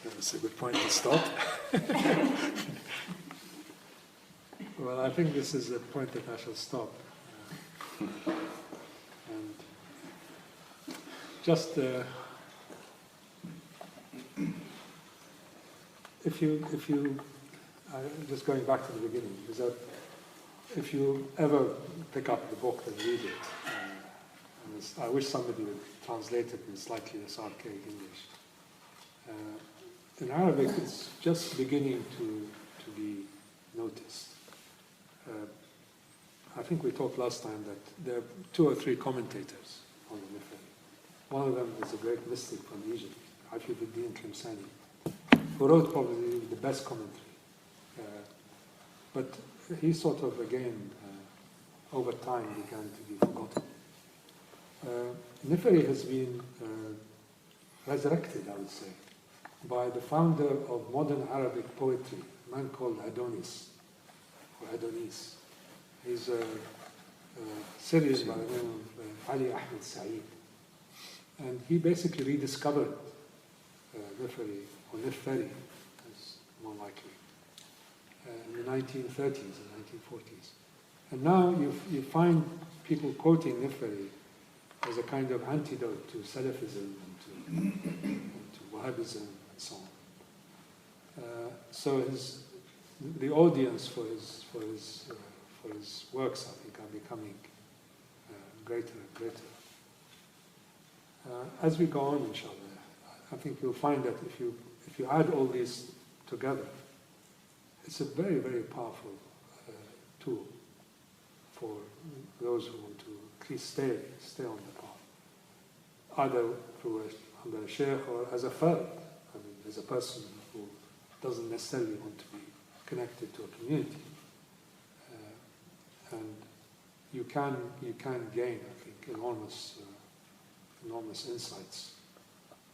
That's a good point to stop. Well, I think this is the point that I shall stop. And just if you just going back to the beginning, is that if you ever pick up the book and read it, and I wish somebody would translate it in slightly less archaic English. In Arabic, it's just beginning to be noticed. I think we talked last time that there are 2 or 3 commentators on the Nifarri. One of them is a great mystic from Egypt, Tilmisani, who wrote probably the best commentary. But he sort of, again, over time began to be forgotten. Nifarri has been resurrected, I would say, by the founder of modern Arabic poetry, a man called Adonis. He's a Syrian by the name of Ali Ahmed Saeed. And he basically rediscovered Nifarri, or Niffari, as more likely, in the 1930s and 1940s. And now you find people quoting Niffari as a kind of antidote to Salafism and to Wahhabism and so on. So the audience for his works, I think, are becoming greater and greater. As we go on, inshallah, I think you'll find that if you add all these together, it's a very, very powerful tool for those who want to at least stay on the path, either under a sheikh or as a fard, I mean, as a person who doesn't necessarily want to be connected to a community. And you can gain, I think, enormous insights.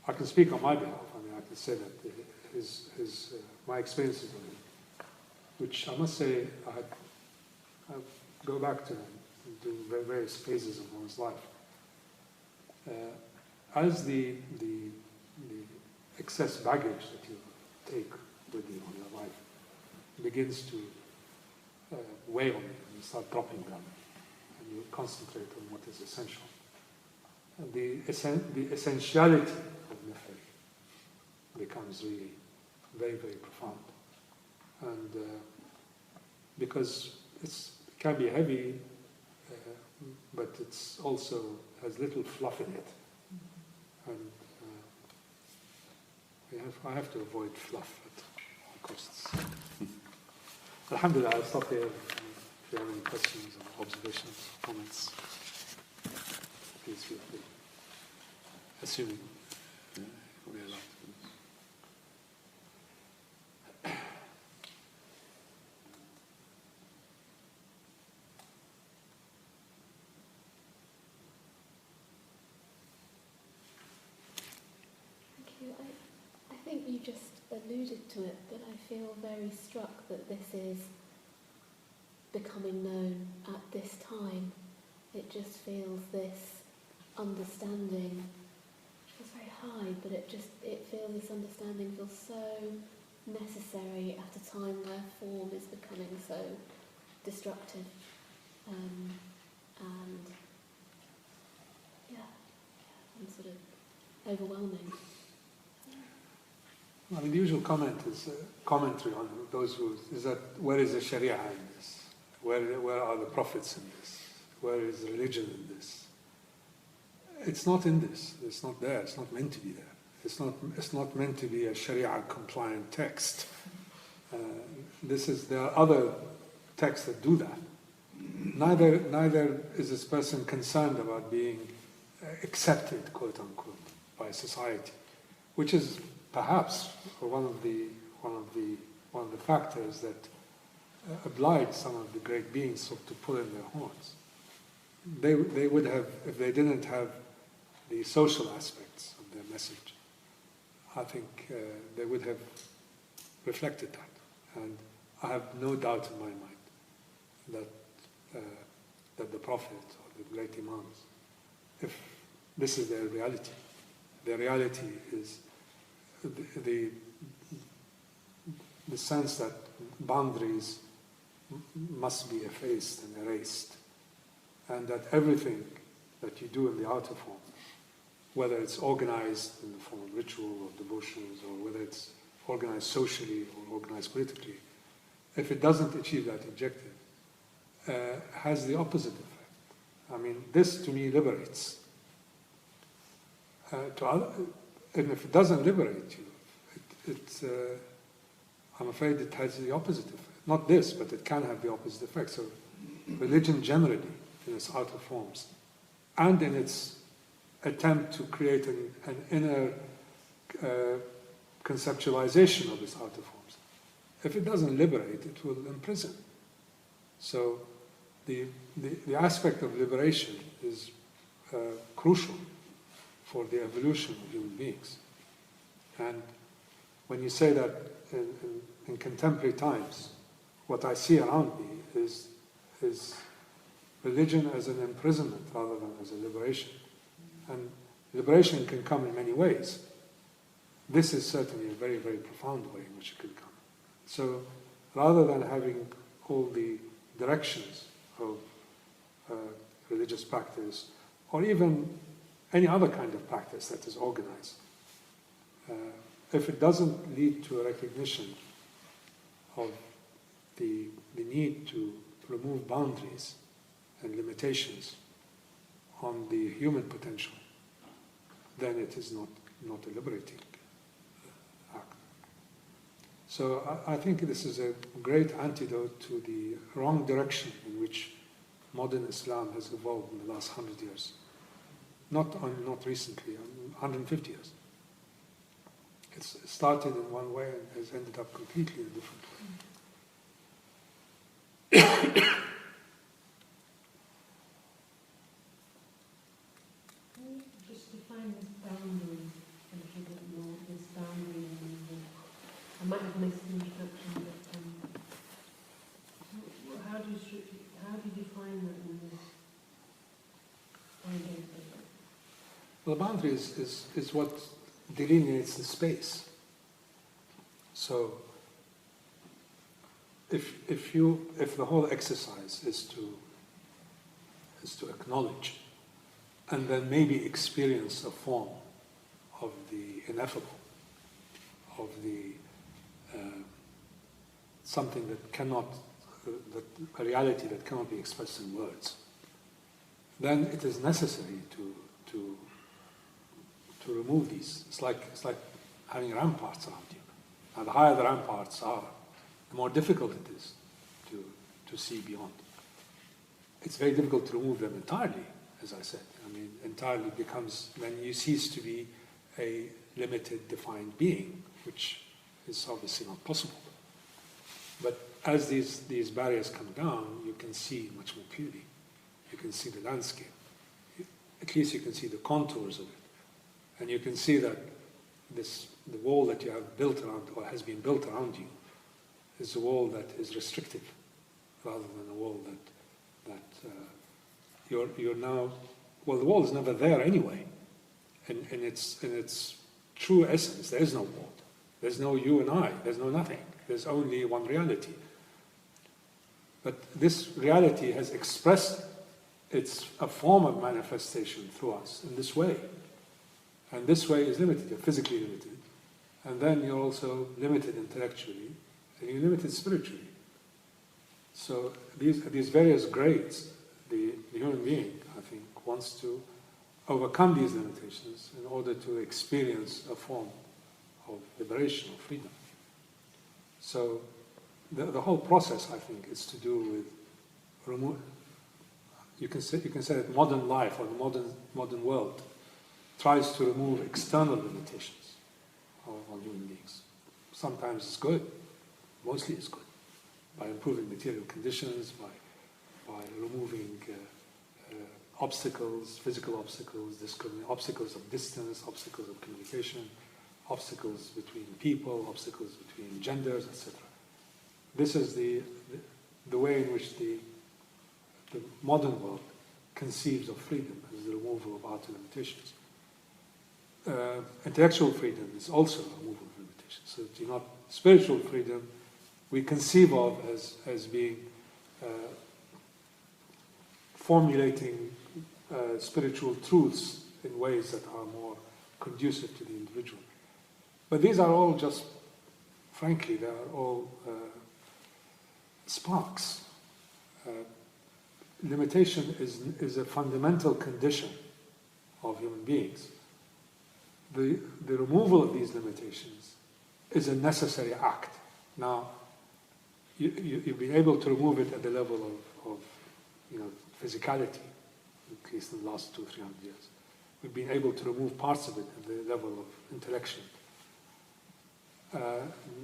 I can speak on my behalf. I mean, I can say that my experiences with him, which I must say I go back to doing various phases of one's life. As the excess baggage that you take with you on your life begins to weigh on you, and you start dropping them, and you concentrate on what is essential. And the essentiality of Nifarri becomes really very, very profound. And because it can be heavy, but it's also has little fluff in it. And I have to avoid fluff at all costs. Alhamdulillah, I'll stop here. If you have any questions or observations, comments, please feel free. Assuming we're allowed to. I think you just alluded to it, but I feel very struck that this is becoming known at this time. It just feels this understanding feels very high, but it feels this understanding feels so necessary at a time where form is becoming so destructive, and sort of overwhelming. I mean, the usual comment is commentary on those who is that where is the Sharia in this? Where are the prophets in this? where is religion in this? It's not in this. It's not there. It's not meant to be there. It's not meant to be a Sharia-compliant text. There are other texts that do that. Neither is this person concerned about being accepted, quote unquote, by society, which is perhaps one of the factors that oblige some of the great beings to pull in their horns. They would have, if they didn't have the social aspects of their message, I think they would have reflected that. And I have no doubt in my mind that the Prophet or the great Imams, if this is their reality is the sense that boundaries must be effaced and erased, and that everything that you do in the outer form, whether it's organized in the form of ritual or devotions, or whether it's organized socially or organized politically, if it doesn't achieve that objective, has the opposite effect. I mean, this to me liberates. And if it doesn't liberate you, I'm afraid it has the opposite effect. Not this, but it can have the opposite effect. So religion generally, in its outer forms, and in its attempt to create an inner conceptualization of its outer forms, if it doesn't liberate, it will imprison. So the aspect of liberation is crucial for the evolution of human beings. And when you say that in contemporary times, what I see around me is religion as an imprisonment rather than as a liberation. And liberation can come in many ways. This is certainly a very, very profound way in which it can come. So rather than having all the directions of religious practice, or even any other kind of practice that is organized, if it doesn't lead to a recognition of the need to remove boundaries and limitations on the human potential, then it is not a liberating act. So I think this is a great antidote to the wrong direction in which modern Islam has evolved in the last 100 years. Not recently, 150 years. It's started in one way and has ended up completely in a different way. Can you just define this boundary a little bit more? This boundary, I might have missed the introduction, but how do you define that in this? Well, the boundary is what delineates the space. So if the whole exercise is to acknowledge and then maybe experience a form of the ineffable, of the something a reality that cannot be expressed in words, then it is necessary to remove these. It's like having ramparts around you. And the higher the ramparts are, the more difficult it is to see beyond. It's very difficult to remove them entirely, as I said. I mean, entirely becomes, then you cease to be a limited, defined being, which is obviously not possible. But as these barriers come down, you can see much more clearly. You can see the landscape. At least you can see the contours of it. And you can see that the wall that you have built around, or has been built around you, is a wall that is restrictive, rather than a wall that you're now. Well, the wall is never there anyway. In its true essence, there is no wall. There's no you and I. There's no nothing. There's only one reality. But this reality has expressed a form of manifestation through us in this way. And this way is limited. You're physically limited. And then you're also limited intellectually, and you're limited spiritually. So these various grades, the human being, I think, wants to overcome these limitations in order to experience a form of liberation or freedom. So the whole process, I think, is to do with you can say that modern life or the modern world tries to remove external limitations on human beings. Sometimes it's good, mostly it's good, by improving material conditions, by removing obstacles, physical obstacles, obstacles of distance, obstacles of communication, obstacles between people, obstacles between genders, etc. This is the way in which the modern world conceives of freedom, as the removal of outer limitations. Intellectual freedom is also a removal of limitations. So spiritual freedom we conceive of as being formulating spiritual truths in ways that are more conducive to the individual. But these are all just, frankly, they are all sparks. Limitation is a fundamental condition of human beings. The removal of these limitations is a necessary act. Now, you've been able to remove it at the level of physicality, at least in the last 200-300 years. We've been able to remove parts of it at the level of intellection.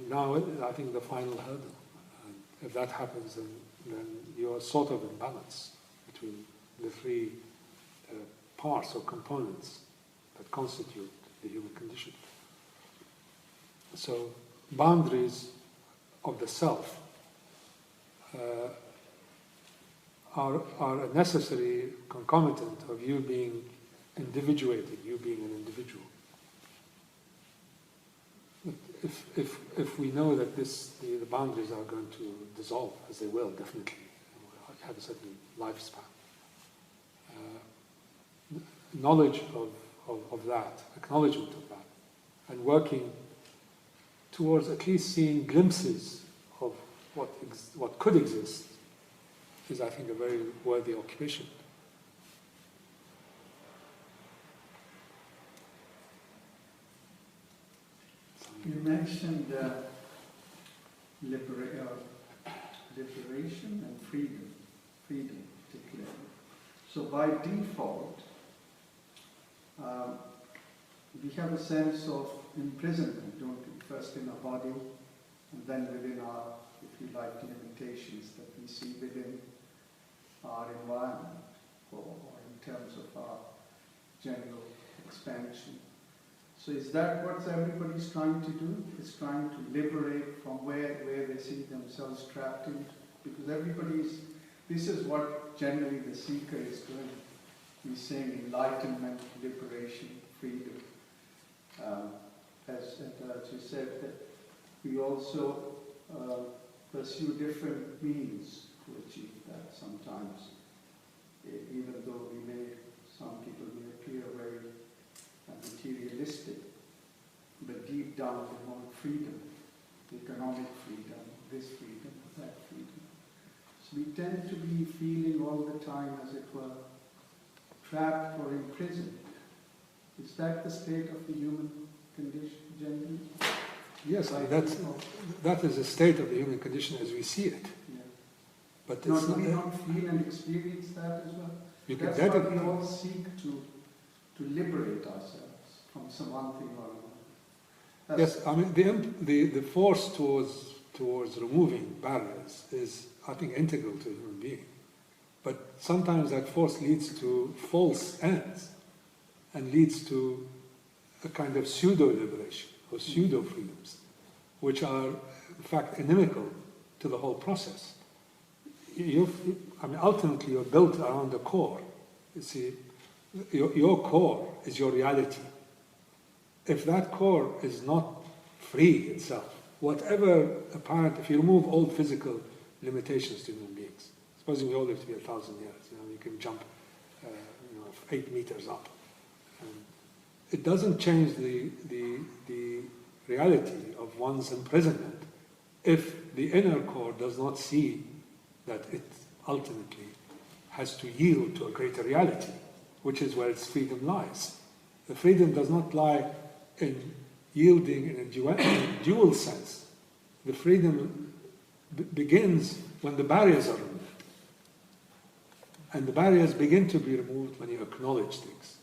Now, I think the final hurdle. If that happens, then you're sort of in balance between the three parts or components that constitute the human condition. So, boundaries of the self are a necessary concomitant of you being individuated, you being an individual. If we know that the boundaries are going to dissolve, as they will, definitely, have a certain lifespan, knowledge of that, acknowledgement of that, and working towards at least seeing glimpses of what could exist is, I think, a very worthy occupation. You mentioned liberation and freedom particularly. So by default, we have a sense of imprisonment, don't we? First in our body, and then within our, if you like, limitations that we see within our environment, or in terms of our general expansion. So is that what everybody's trying to do? Is trying to liberate from where they see themselves trapped in? Because this is what generally the seeker is doing. He's saying enlightenment, liberation, freedom. As you said, that we also pursue different means to achieve that sometimes. Even though some people may appear very materialistic, but deep down they want freedom, economic freedom, this freedom, that freedom. So we tend to be feeling all the time, as it were, trapped or imprisoned. Is that the state of the human condition generally? Yes, that is a state of the human condition as we see it. Yeah. But do we not feel and experience that as well? That's why we all seek to liberate ourselves from some one thing or another. Yes, I mean the force towards removing barriers is, I think, integral to a human being. But sometimes that force leads to false ends and leads to a kind of pseudo-liberation or pseudo-freedoms, which are, in fact, inimical to the whole process. Ultimately, you're built around a core. You see, your core is your reality. If that core is not free itself, whatever apparent, if you remove all physical limitations to human beings, supposing we all live to be 1,000 years, you can jump 8 meters up. It doesn't change the reality of one's imprisonment if the inner core does not see that it ultimately has to yield to a greater reality, which is where its freedom lies. The freedom does not lie in yielding in a dual sense. The freedom begins when the barriers are removed. And the barriers begin to be removed when you acknowledge things,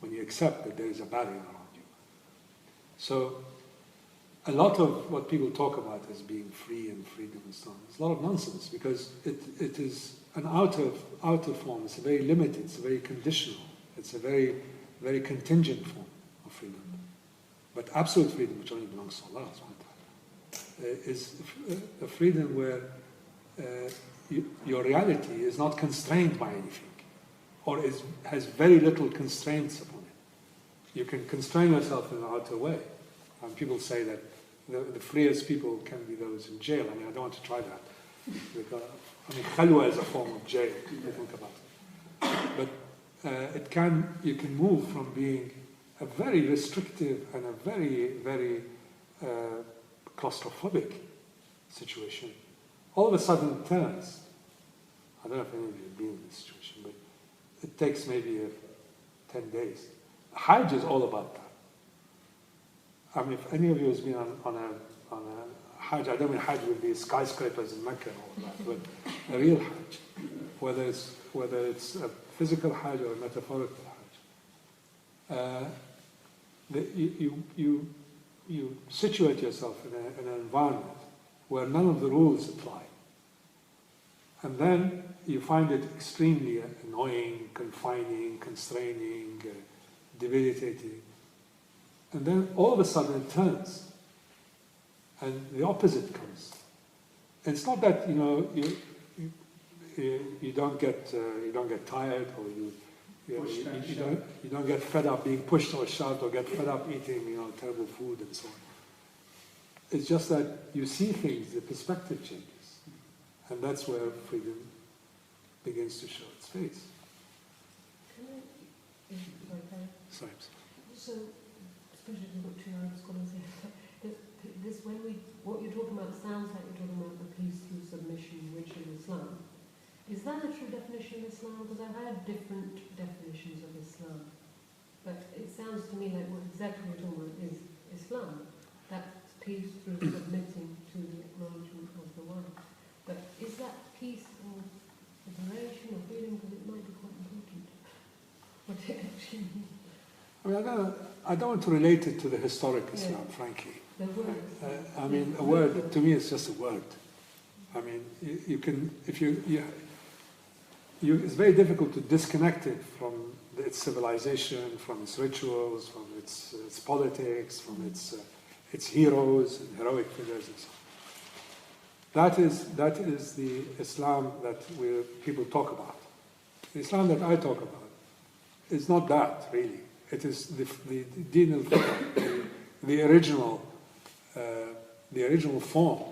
when you accept that there is a barrier around you. So, a lot of what people talk about as being free and freedom and so on is a lot of nonsense, because it is an outer form. It's a very limited, it's a very conditional, it's a very, very contingent form of freedom. But absolute freedom, which only belongs to Allah, is a freedom where your reality is not constrained by anything, or has very little constraints upon it. You can constrain yourself in an outer way. And people say that the freest people can be those in jail. I mean, I don't want to try that. Because, I mean, khalwa is a form of jail, if you think about it. But you can move from being a very restrictive and a very, very claustrophobic situation, all of a sudden turns. I don't know if any of you have been in this situation, but it takes maybe 10 days. Hajj is all about that. I mean, if any of you has been on a Hajj, I don't mean Hajj with these skyscrapers in Mecca and all that, but a real Hajj, whether it's a physical Hajj or a metaphorical Hajj. You situate yourself in an environment where none of the rules apply. And then you find it extremely annoying, confining, constraining, debilitating. And then all of a sudden it turns, and the opposite comes. And it's not that you don't get tired, or you don't get fed up being pushed or shoved, or get fed up eating terrible food and so on. It's just that you see things, the perspective changes, and that's where freedom begins to show its face. Sorry. So, especially with what Arab scholars here, what you're talking about sounds like you're talking about the peace through submission, which is Islam. Is that a true definition of Islam? Because I've had different definitions of Islam, but it sounds to me like what exactly you're talking about is Islam. That's peace through submitting to the acknowledgement of the one. But is that peace or liberation or freedom? Because it might be quite important. What it actually means. I mean, I don't want to relate it to the historic Islam, frankly. The word. I mean, a word, to me, is just a word. I mean, you can, it's very difficult to disconnect it from its civilization, from its rituals, from its politics, from its heroes and heroic figures and so on. That is the Islam that people talk about. The Islam that I talk about is not that, really. It is the Deen al-Fiqh, the original form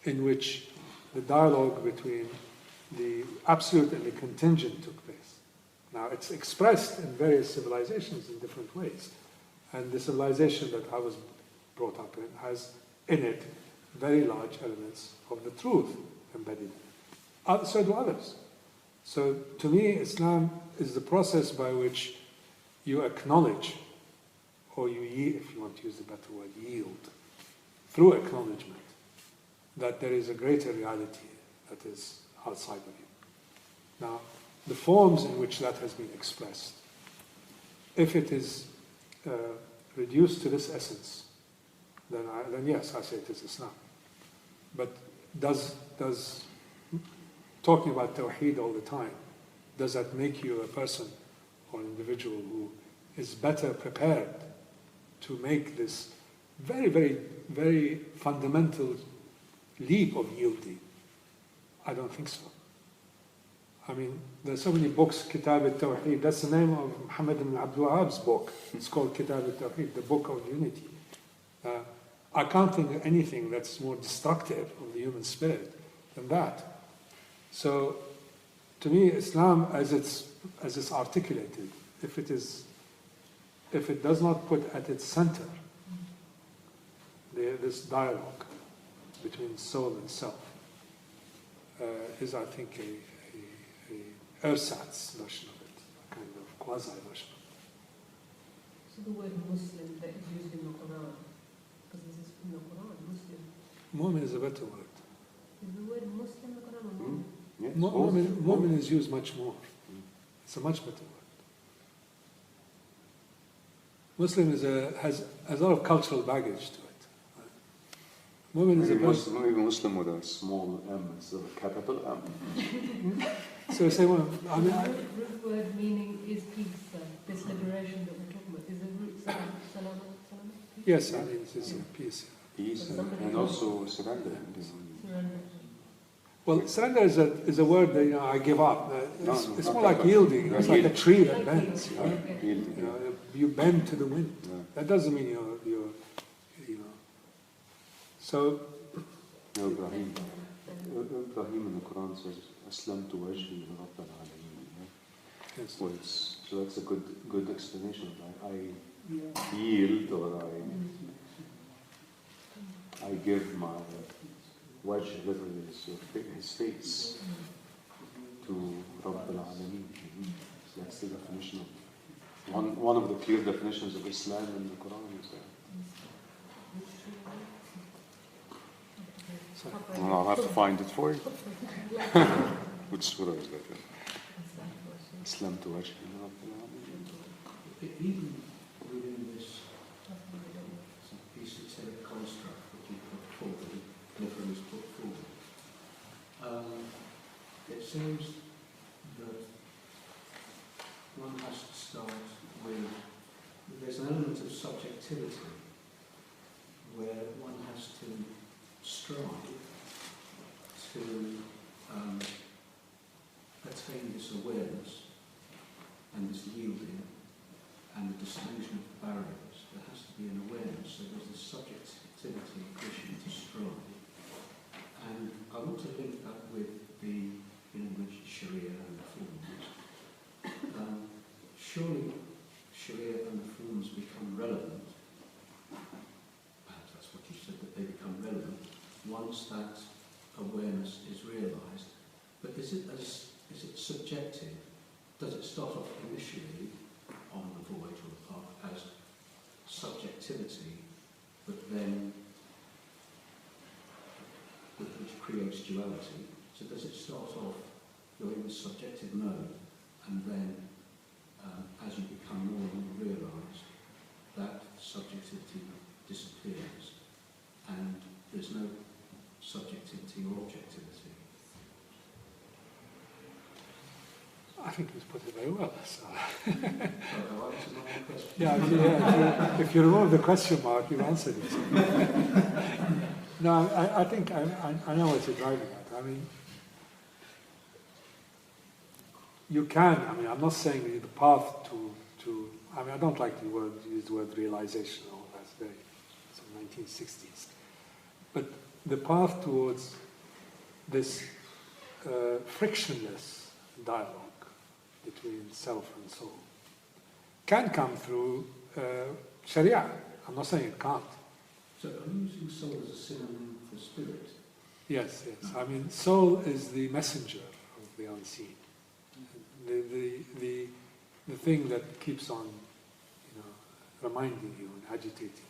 in which the dialogue between the absolute and the contingent took place. Now, it's expressed in various civilizations in different ways. And the civilization that I was brought up in has in it very large elements of the truth embedded in it. So do others. So to me, Islam is the process by which you acknowledge, or if you want to use the better word, yield, through acknowledgement, that there is a greater reality that is outside of you. Now, the forms in which that has been expressed, if it is reduced to this essence, then yes, I say it is Islam. But does talking about Tawheed all the time, does that make you a person or an individual who is better prepared to make this very, very, very fundamental leap of yielding? I don't think so. I mean, there's so many books, Kitab al-Tawheed, that's the name of Muhammad ibn Abdul Wahhab's book. It's called Kitab al-Tawheed, the Book of Unity. I can't think of anything that's more destructive of the human spirit than that. So, to me, Islam, as it's articulated, if it does not put at its center this dialogue between soul and self, is, I think, ersatz version of it, a kind of quasi version. So the word Muslim that is used in the Quran, because this is in the Quran, Muslim. Mu'min is a better word. Is the word Muslim in the Quran or Mu'min? Yes. Mu'min is used much more. It's a much better word. Muslim has a lot of cultural baggage to it. Mu'min is a person. Maybe Muslim with a small M instead of a capital M. So say, well, I mean, Root word meaning is peace, this liberation that we're talking about. Is the root salam? yes, I mean, it's a peace. Peace and also surrender. Surrender. Well, surrender is a word that, I give up. It's more like that. yielding. It's like a Yield. tree that bends. Yielding. You bend to the wind. Yeah. That doesn't mean you're. So. Ibrahim in the Quran says, "Aslamtu wajhi li Rabbil Alameen." Yes. Well, so that's a good explanation of that. I yield, or I give my wajh, literally his face, to Rabbil Alameen. So that's the definition of one of the clear definitions of Islam in the Quran is that. Well, I'll have to find it for you. Which surah is that? Islam to wajhi li Rabbil Alameen. Even within this esoteric construct that you put forward, Nifarri's put forward, it seems that one has to start with, there's an element of subjectivity where one has to strive to attain this awareness and this yielding and the dissolution of the barriers. There has to be an awareness, so there's this subjectivity wishing to strive. And I want to link that with the which Sharia and the forms. Surely Sharia and the forms become relevant, perhaps that's what you said, that they become relevant once that awareness is realised. But is it subjective? Does it start off initially on the voyage or the path as subjectivity, but then which creates duality? So does it start off, you're in the subjective mode, and then as you become more and more realised, that subjectivity disappears, and there's no subjectivity or objectivity? I think you've put it very well. So. Question. Yeah, if you remove the question mark, you've answered it. No, I think I know what you're driving at. I mean, you can. I mean, I'm not saying the path to. I mean, I don't like to use the word realization. All that's very 1960s. But the path towards this frictionless dialogue between self and soul can come through Sharia. I'm not saying it can't. So are you using soul as a synonym for spirit? Yes. I mean, soul is the messenger of the unseen. The thing that keeps on, reminding you and agitating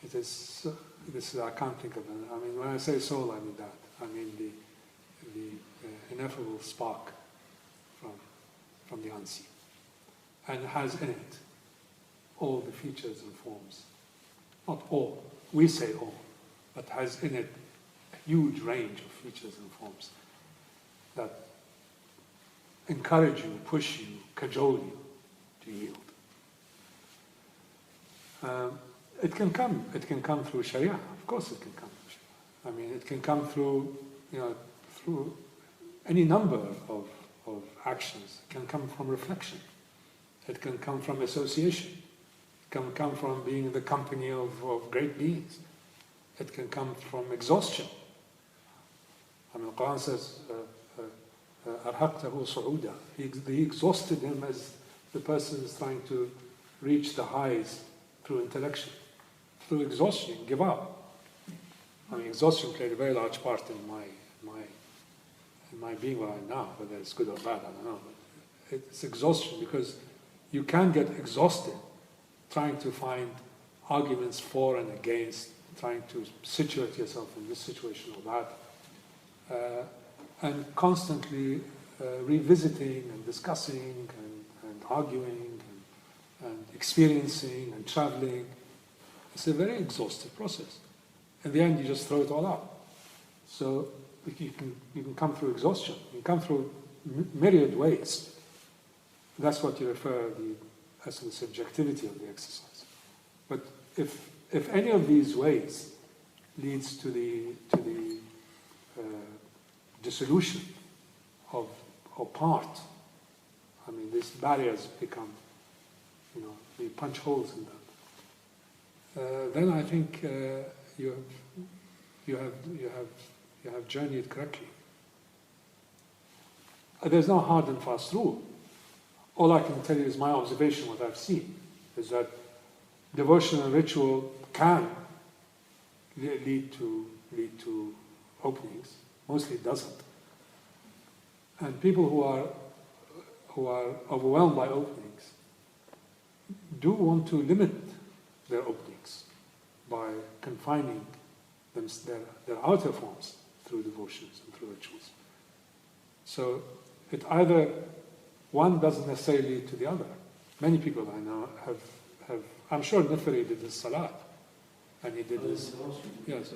you. It is. I can't think of it. I mean, when I say soul, I mean that. I mean the ineffable spark from the unseen, and has in it all the features and forms. Not all. We say all, but has in it a huge range of features and forms that encourage you, push you, cajole you to yield. It can come through Sharia. Of course it can come through Sharia. I mean, it can come through, through any number of actions. It can come from reflection. It can come from association. It can come from being in the company of great beings. It can come from exhaustion. I mean, the Quran says, أَرْهَقْتَهُ صُعُودًا. He exhausted him as the person is trying to reach the highs through intellection. Through exhaustion, give up. I mean, exhaustion played a very large part in my being where I am now, whether it's good or bad, I don't know. But it's exhaustion, because you can get exhausted trying to find arguments for and against, trying to situate yourself in this situation or that, and constantly revisiting and discussing and arguing and experiencing and traveling. It's a very exhaustive process. In the end, you just throw it all out. So you can come through exhaustion. You can come through myriad ways. That's what you refer as the subjectivity of the exercise. But if any of these ways leads to the dissolution of part, I mean, these barriers become, you punch holes in them. Then I think you have journeyed correctly. There's no hard and fast rule. All I can tell you is my observation, what I've seen, is that devotional ritual can lead to openings. Mostly it doesn't. And people who are overwhelmed by openings do want to limit their openings by confining their outer forms through devotions and through rituals. So it either, one doesn't necessarily lead to the other. Many people I know have I'm sure Nifarri did his salat, and he did his... Yes.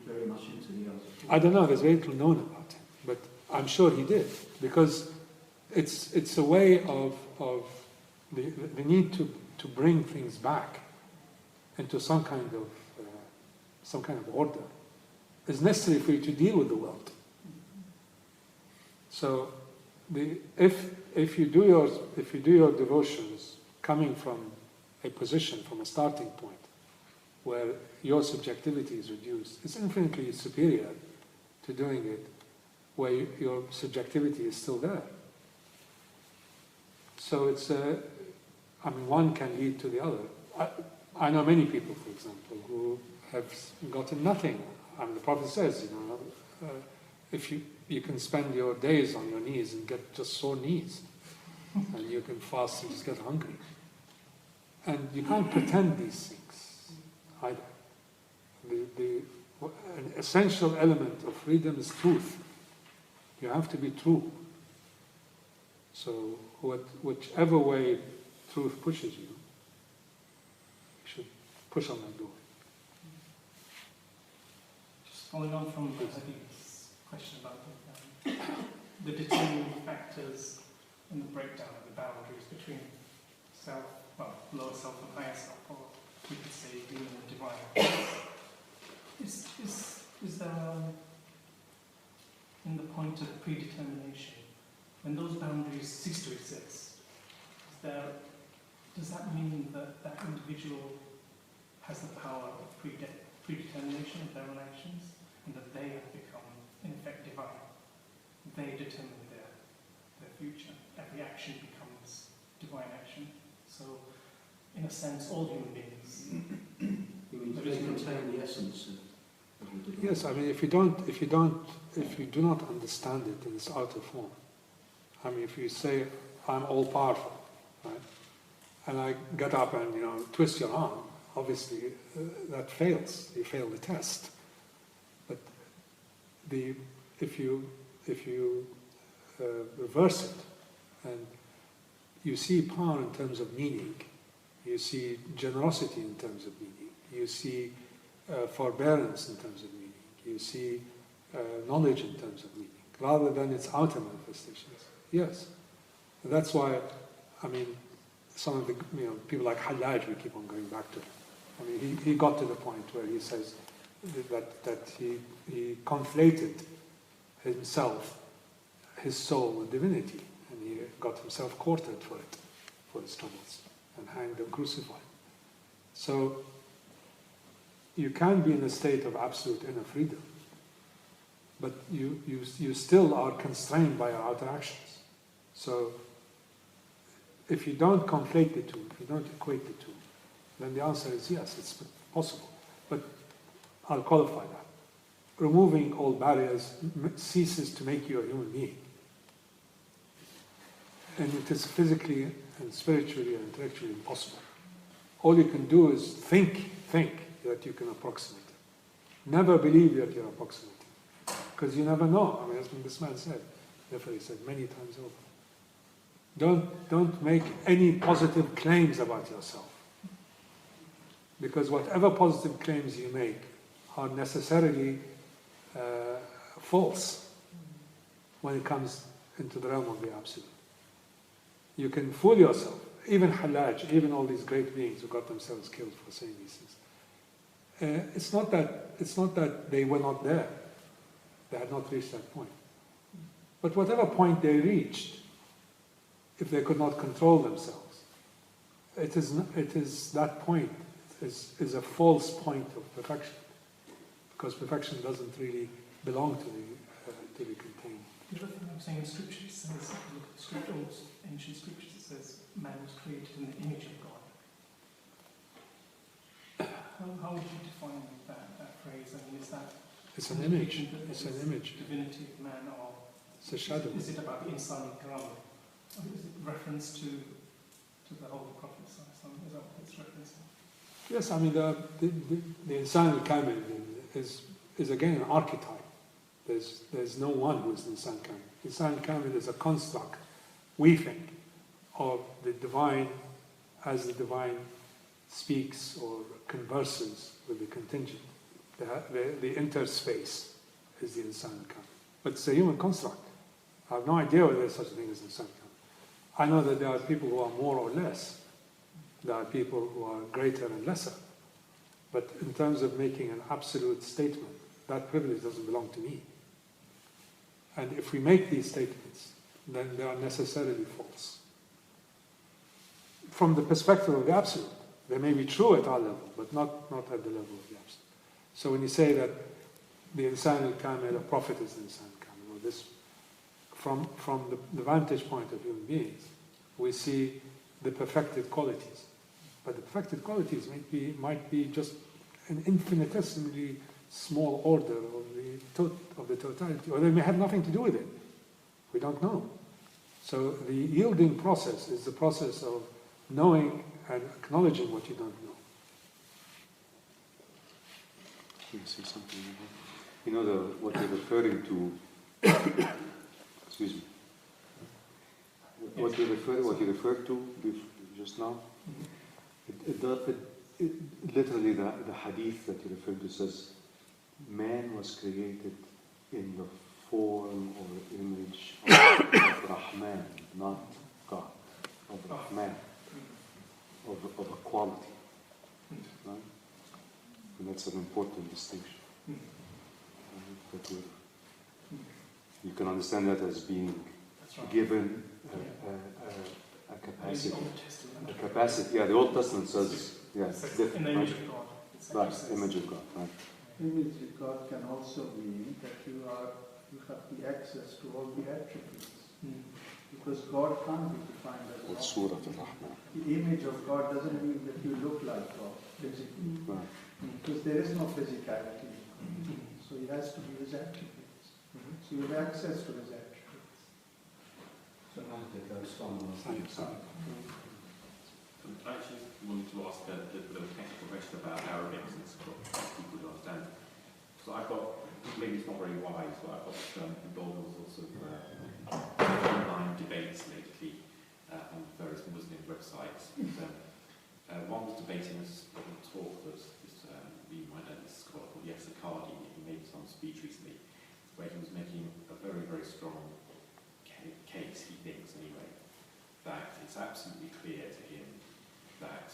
Very much into the other. I don't know, there's very little known about him, but I'm sure he did, because it's a way of the need to bring things back into some kind of order is necessary for you to deal with the world. So if you do your devotions coming from a position, from a starting point where your subjectivity is reduced, it's infinitely superior to doing it where your subjectivity is still there. So it's one can lead to the other. I know many people, for example, who have gotten nothing. The Prophet says, if you can spend your days on your knees and get just sore knees, and you can fast and just get hungry. And you can't pretend these things either. An essential element of freedom is truth. You have to be true. So whichever way truth pushes you, you should push on that door. Just following on from Hadith's question about the determining factors in the breakdown of the boundaries between lower self and higher self, or we could say human and divine. Is there, in the point of predetermination, when those boundaries cease to exist, does that mean that that individual has the power of predetermination of their own actions, and that they have become, in effect, divine? They determine their future. Every action becomes divine action. So, in a sense, all human beings. You mean they contain the essence of the divine? Yes, I mean, if you do not understand it in its outer form, if you say, I'm all powerful, right? And I get up and, twist your arm, obviously that fails. You fail the test. But if you reverse it, and you see power in terms of meaning, you see generosity in terms of meaning, you see forbearance in terms of meaning, you see knowledge in terms of meaning, rather than its outer manifestations. Yes. And that's why, some of the people like Hallaj, we keep on going back to. He got to the point where he says that he conflated himself, his soul, with divinity, and he got himself quartered for his troubles, and hanged and crucified. So you can be in a state of absolute inner freedom, but you still are constrained by your outer actions. So if you don't conflate the two, if you don't equate the two, then the answer is yes, it's possible. But I'll qualify that. removing all barriers ceases to make you a human being. And it is physically and spiritually and intellectually impossible. All you can do is think that you can approximate it. Never believe that you're approximating. Because you never know. I mean, as this man said, Nifarri said many times over. Don't make any positive claims about yourself. Because whatever positive claims you make are necessarily false when it comes into the realm of the absolute. You can fool yourself. Even Hallaj, even all these great beings who got themselves killed for saying these things. It's not that they were not there. They had not reached that point. But whatever point they reached, if they could not control themselves, it is that point is a false point of perfection, because perfection doesn't really belong to the contained. The other thing I'm saying in scripture, it says, if you look at scriptures, ancient scriptures, it says man was created in the image of God. How would you define that phrase? I mean, is that It's an image. It's an image. Divinity of man, or It's a shadow. is it about the insani karam? Is it reference to the Holy Prophet? Is that what it's referencing? Yes, I mean the insan al-kamil is again an archetype. There's no one who is the insan kamil. Insan kamil is a construct, we think, of the divine as the divine speaks or converses with the contingent. The interspace is the insan kamil. But it's a human construct. I have no idea whether there's such a thing as insan kamil. I know that there are people who are more or less. There are people who are greater and lesser. But in terms of making an absolute statement, that privilege doesn't belong to me. And if we make these statements, then they are necessarily false. From the perspective of the absolute, they may be true at our level, but not at the level of the absolute. So when you say that the insan al-kamil, a prophet is the insan al-kamil, or this, from the vantage point of human beings, we see the perfected qualities. But the perfected qualities might be just an infinitesimally small order of the totality, or they may have nothing to do with it. We don't know. So the yielding process is the process of knowing and acknowledging what you don't know. Can you say something? You know what you're referring to. Excuse me. What you referred to just now. Literally, the hadith that you referred to says, man was created in the form or image of Rahman, not God, of Rahman, of a quality. Right? And that's an important distinction. That you can understand that as being given a capacity. A capacity. Yeah, the Old Testament says, yes, in the image of God. Right, image of God. Right. Image of God can also mean that you have the access to all the attributes. Because God can't be defined as God. Surah al-Rahman. The image of God doesn't mean that you look like God physically. Right. Because there is no physicality. So he has to be his attributes. So you have access to his attributes. So I think that's fine. I actually wanted to ask a little bit of a technical question about Arabic, since people don't understand. So I've got, maybe it's not very wise, but I've got involved in all sorts of online debates lately on various Muslim websites. And, one was debating a talk that you might know this scholar called Yasser Qadi. He made some speech recently where he was making a very, very strong case, he thinks anyway, that it's absolutely clear to him that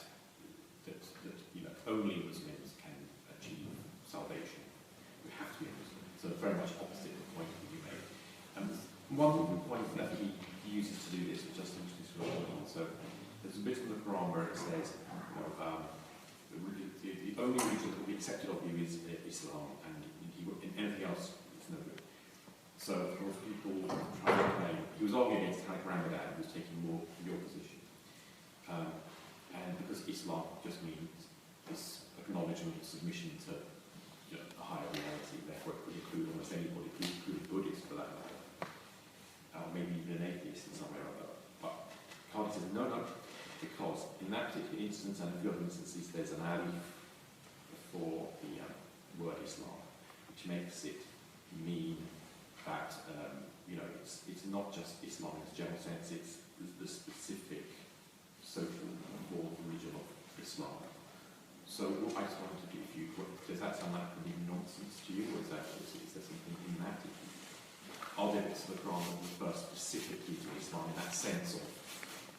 only Muslims can achieve salvation. We have to be a Muslim. So very much opposite the point that you made. And one point that he uses to do this, which just interesting to know. So there's a bit in the Quran where it says, the only religion that will be accepted of you is Islam, and in anything else it's no good. So of course people try to claim, he was arguing against Tariq Ramadan, who was taking more your position. And because Islam just means this acknowledgement of submission to a higher reality, therefore it include almost anybody, including Buddhists for that matter, or maybe even an atheist in some way or other. But Kant says, no, because in that particular instance and a few other instances, there's an alif before the word Islam, which makes it mean that, it's not just Islam in its general sense, it's the specific social or religion of Islam. So what I just wanted to do, does that sound like complete nonsense to you, or is there something in that? Are there bits of the Quran that refer specifically to Islam in that sense of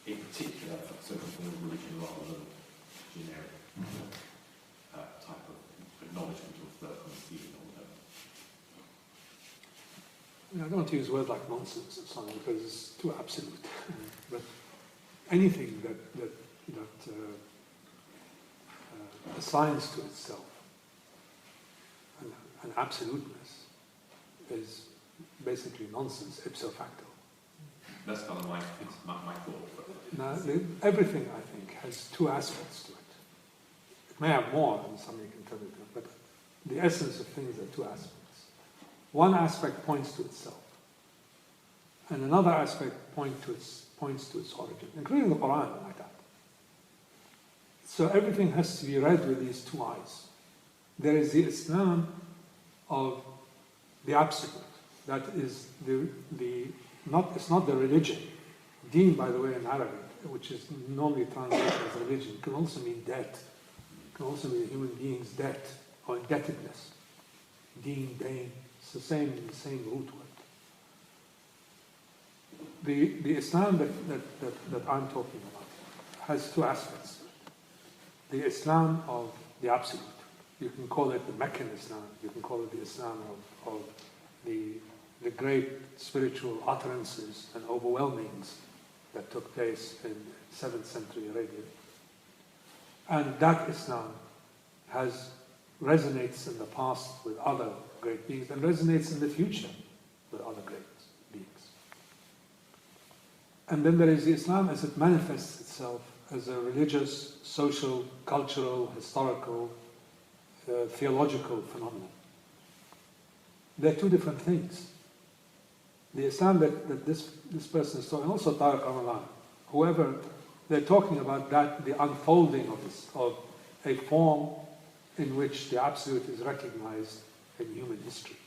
a particular so-called religion rather than generic type of acknowledgement of the conceiving or whatever? I don't want to use words like nonsense or something because it's too absolute. But anything that assigns to itself an absoluteness is basically nonsense ipso facto. That's kind of my thought. Now, everything, I think, has two aspects to it. It may have more, and somebody can tell you that, but the essence of things are two aspects. One aspect points to itself, and another aspect points to its origin, including the Quran, like that. So everything has to be read with these two eyes. There is the Islam of the absolute, that is it's not the religion. Deen, by the way, in Arabic, which is normally translated as religion, can also mean debt. It can also mean a human being's debt or indebtedness. Deen, dain, it's the same root word. The Islam that I'm talking about has two aspects. The Islam of the absolute. You can call it the Meccan Islam. You can call it the Islam of the great spiritual utterances and overwhelmings that took place in 7th century Arabia. And that Islam resonates in the past with other great beings and resonates in the future with other great beings. And then there is the Islam as it manifests itself as a religious, social, cultural, historical, theological phenomenon. They're two different things. The Islam that this person is talking, also Tariq Ramadan, whoever, they're talking about that, the unfolding of a form in which the absolute is recognized in human history.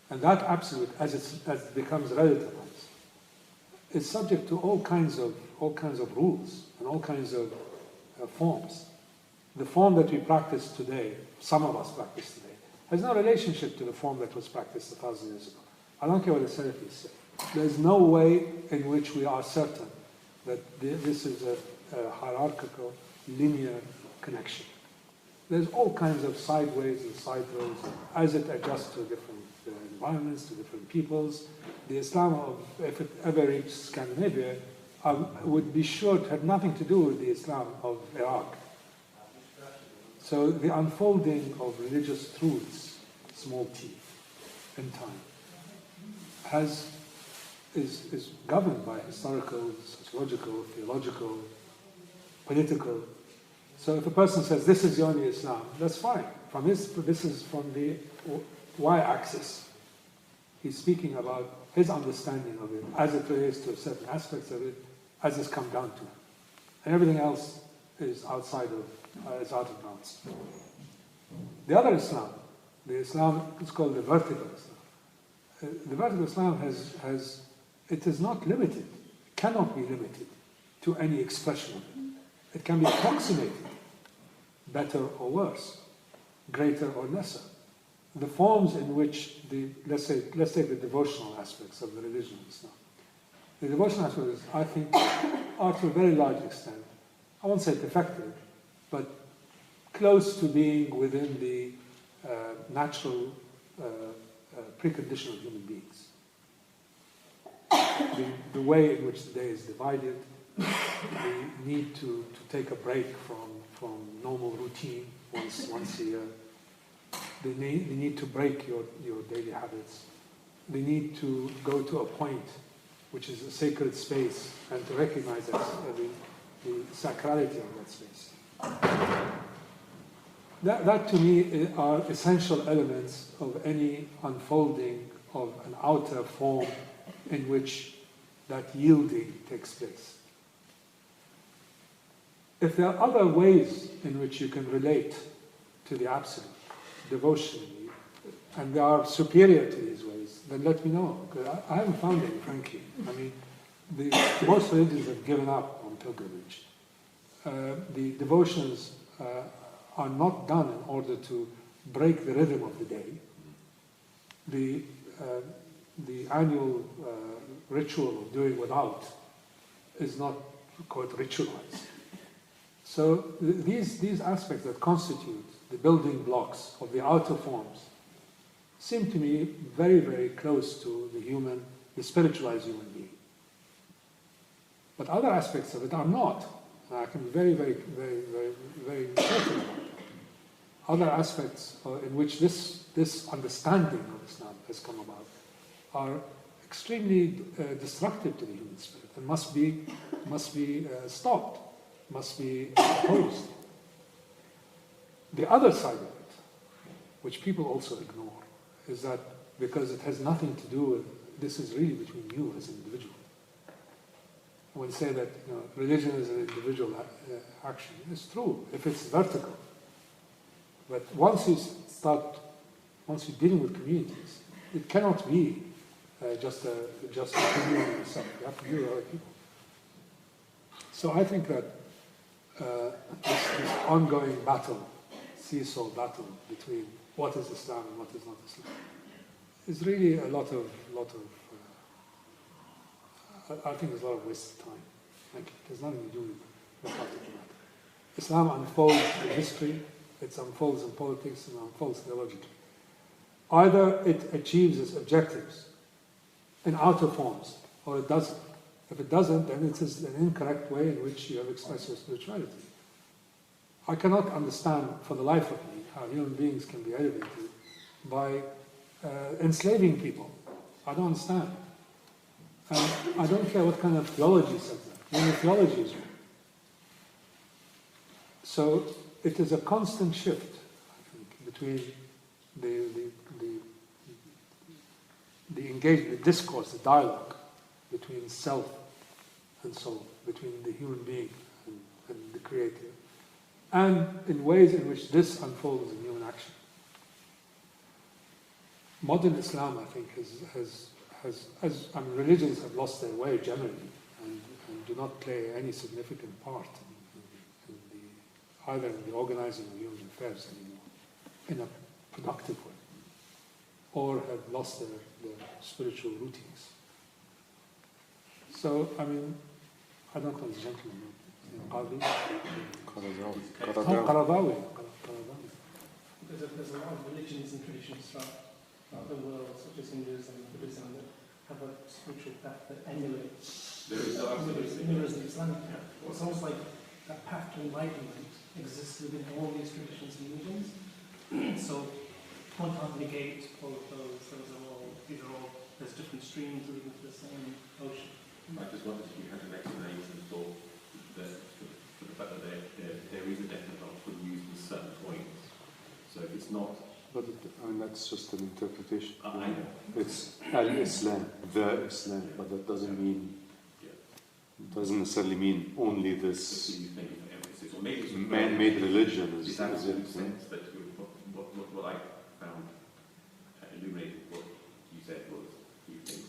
And that absolute, as it becomes relativized, is subject to all kinds of rules and all kinds of forms. The form that we practice today, some of us practice today, has no relationship to the form that was practiced 1,000 years ago. I don't care what the Salafis say. There's no way in which we are certain that this is a hierarchical, linear connection. There's all kinds of sideways and side roads as it adjusts to different environments, to different peoples. The Islam of, if it ever reached Scandinavia, would be sure to have nothing to do with the Islam of Iraq. So the unfolding of religious truths, small t, in time, is governed by historical, sociological, theological, political. So if a person says this is the only Islam, that's fine. This is from the y-axis. He's speaking about his understanding of it as it relates to certain aspects of it, as it's come down to him. And everything else is outside of, is out of bounds. The other Islam, the Islam is called the vertical Islam. The vertical Islam it is not limited, cannot be limited to any expression of it. It can be approximated, better or worse, greater or lesser. The forms in which let's take the devotional aspects of the religion of Islam. The devotional aspects, I think, are to a very large extent, I won't say perfected, but close to being within the natural precondition of human beings. The way in which the day is divided, the need to take a break from normal routine once a year, the need to break your daily habits, the need to go to a point which is a sacred space and to recognize the sacrality of that space. that to me are essential elements of any unfolding of an outer form in which that yielding takes place. If there are other ways in which you can relate to the Absolute, devotionally, and they are superior to these ways, then let me know. Because I haven't found any, frankly. I mean, most religions have given up on pilgrimage. The devotions are not done in order to break the rhythm of the day. The annual ritual of doing without is not quite ritualized. So these aspects that constitute the building blocks of the outer forms seem to me very, very close to the spiritualized human being. But other aspects of it are not. And I can be very, very, very, very, very certain about it. Other aspects in which this understanding of Islam has come about are extremely destructive to the human spirit and must be stopped, must be opposed. The other side of it, which people also ignore, is that because it has nothing to do with, this is really between you as an individual. When we say that religion is an individual action, it's true if it's vertical. But once you're dealing with communities, it cannot be just a community itself. You have to deal with other people. So I think that this ongoing battle, seesaw battle between what is Islam and what is not Islam, is really a lot of I think there's a lot of wasted time. Like, there's nothing to do with the practical matter. Islam unfolds in history, it unfolds in politics, and unfolds theologically. Either it achieves its objectives in outer forms, or it doesn't. If it doesn't, then it is an incorrect way in which you have expressed your spirituality. I cannot understand for the life of me how human beings can be elevated by enslaving people. I don't understand. And I don't care what kind of theology says that. Only theology is wrong. So it is a constant shift, I think, between the engagement, the discourse, the dialogue between self and soul, between the human being and the Creator, and in ways in which this unfolds in human action. Modern Islam, I think, religions have lost their way generally and do not play any significant part either in the organizing of human affairs anymore in a productive way, or have lost their spiritual routines. So, I mean, I don't know this gentleman. Qaradawi. There's a lot of religions and traditions throughout the world, such as Hinduism and Buddhism, that have a spiritual path that emulates the Islamic path. It's almost like that path to enlightenment exists within all these traditions and religions. So one can't negate all of those. There's different streams leading to the same ocean. I just wondered if you had an explanation for the fact that there is a definite article used in certain points. So if it's not... But that's just an interpretation. I know. It's al-Islam, the Islam, but that doesn't mean... It doesn't necessarily mean only this man-made religion. Is that in the sense that what I found illuminated what you said was a few things.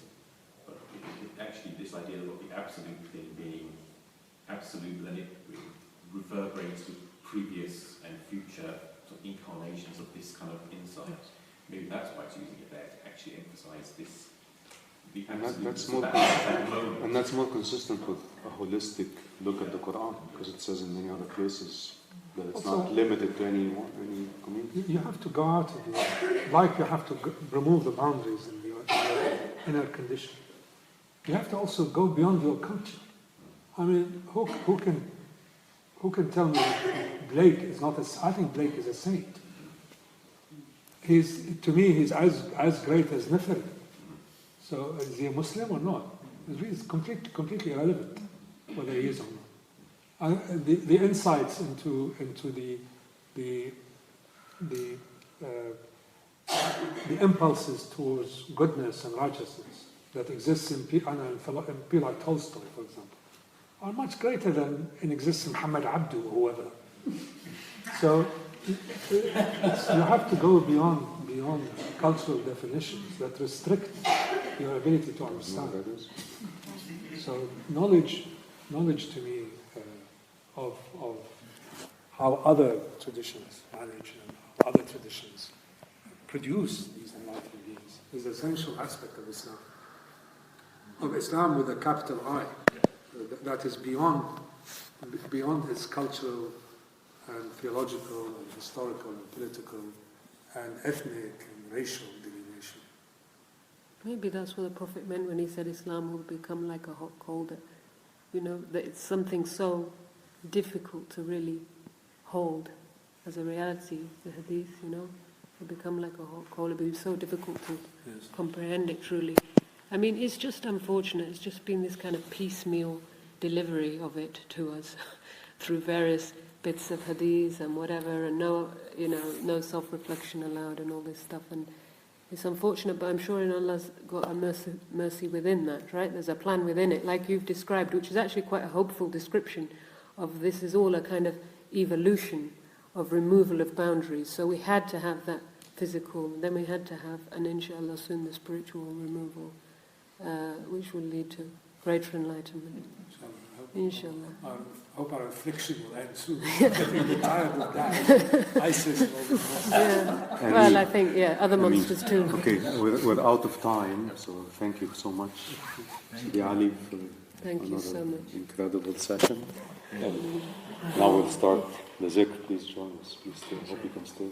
But actually this idea of the absolute thing being absolute, then it reverberates to previous and future sort of incarnations of this kind of insight. Maybe that's why it's using it there, to actually emphasize this. And that's more consistent with a holistic look at the Quran, because it says in many other places that it's not limited to any community. You have to go out of your, like you have to remove the boundaries in your inner condition. You have to also go beyond your culture. I mean, who can tell me that Blake is not I think Blake is a saint. To me, he's as great as Nifarri. So is he a Muslim or not? It's completely irrelevant whether he is or not. The insights into the the impulses towards goodness and righteousness that exists in people like Tolstoy, for example, are much greater than exists in Muhammad Abdu or whoever. So you have to go beyond cultural definitions that restrict your ability to understand. So knowledge to me of how other traditions manage and how other traditions produce these enlightened beings is an essential aspect of Islam. Of Islam with a capital I, that is beyond its cultural and theological and historical and political and ethnic and racial delineation. Maybe that's what the Prophet meant when he said Islam will become like a hot coal, that, that it's something so difficult to really hold as a reality, the hadith, it'll become like a hot coal. It'll be so difficult to comprehend it truly. I mean, it's just unfortunate. It's just been this kind of piecemeal delivery of it to us through various bits of hadith and whatever, and no self-reflection allowed and all this stuff. And it's unfortunate, but I'm sure Allah's got a mercy within that, right? There's a plan within it, like you've described, which is actually quite a hopeful description of this is all a kind of evolution of removal of boundaries. So we had to have that physical, then we had to have, and inshallah soon, the spiritual removal, which will lead to greater enlightenment. Inshallah. I hope our affliction will end soon. Getting tired of that. ISIS and all this. Yeah. Well, I think, other monsters too. Okay, we're out of time, so thank you so much, Sidi Ali, for Thank you so much. Incredible session. And now we'll start the zikr. Please join us. Please stay. Hope you can stay.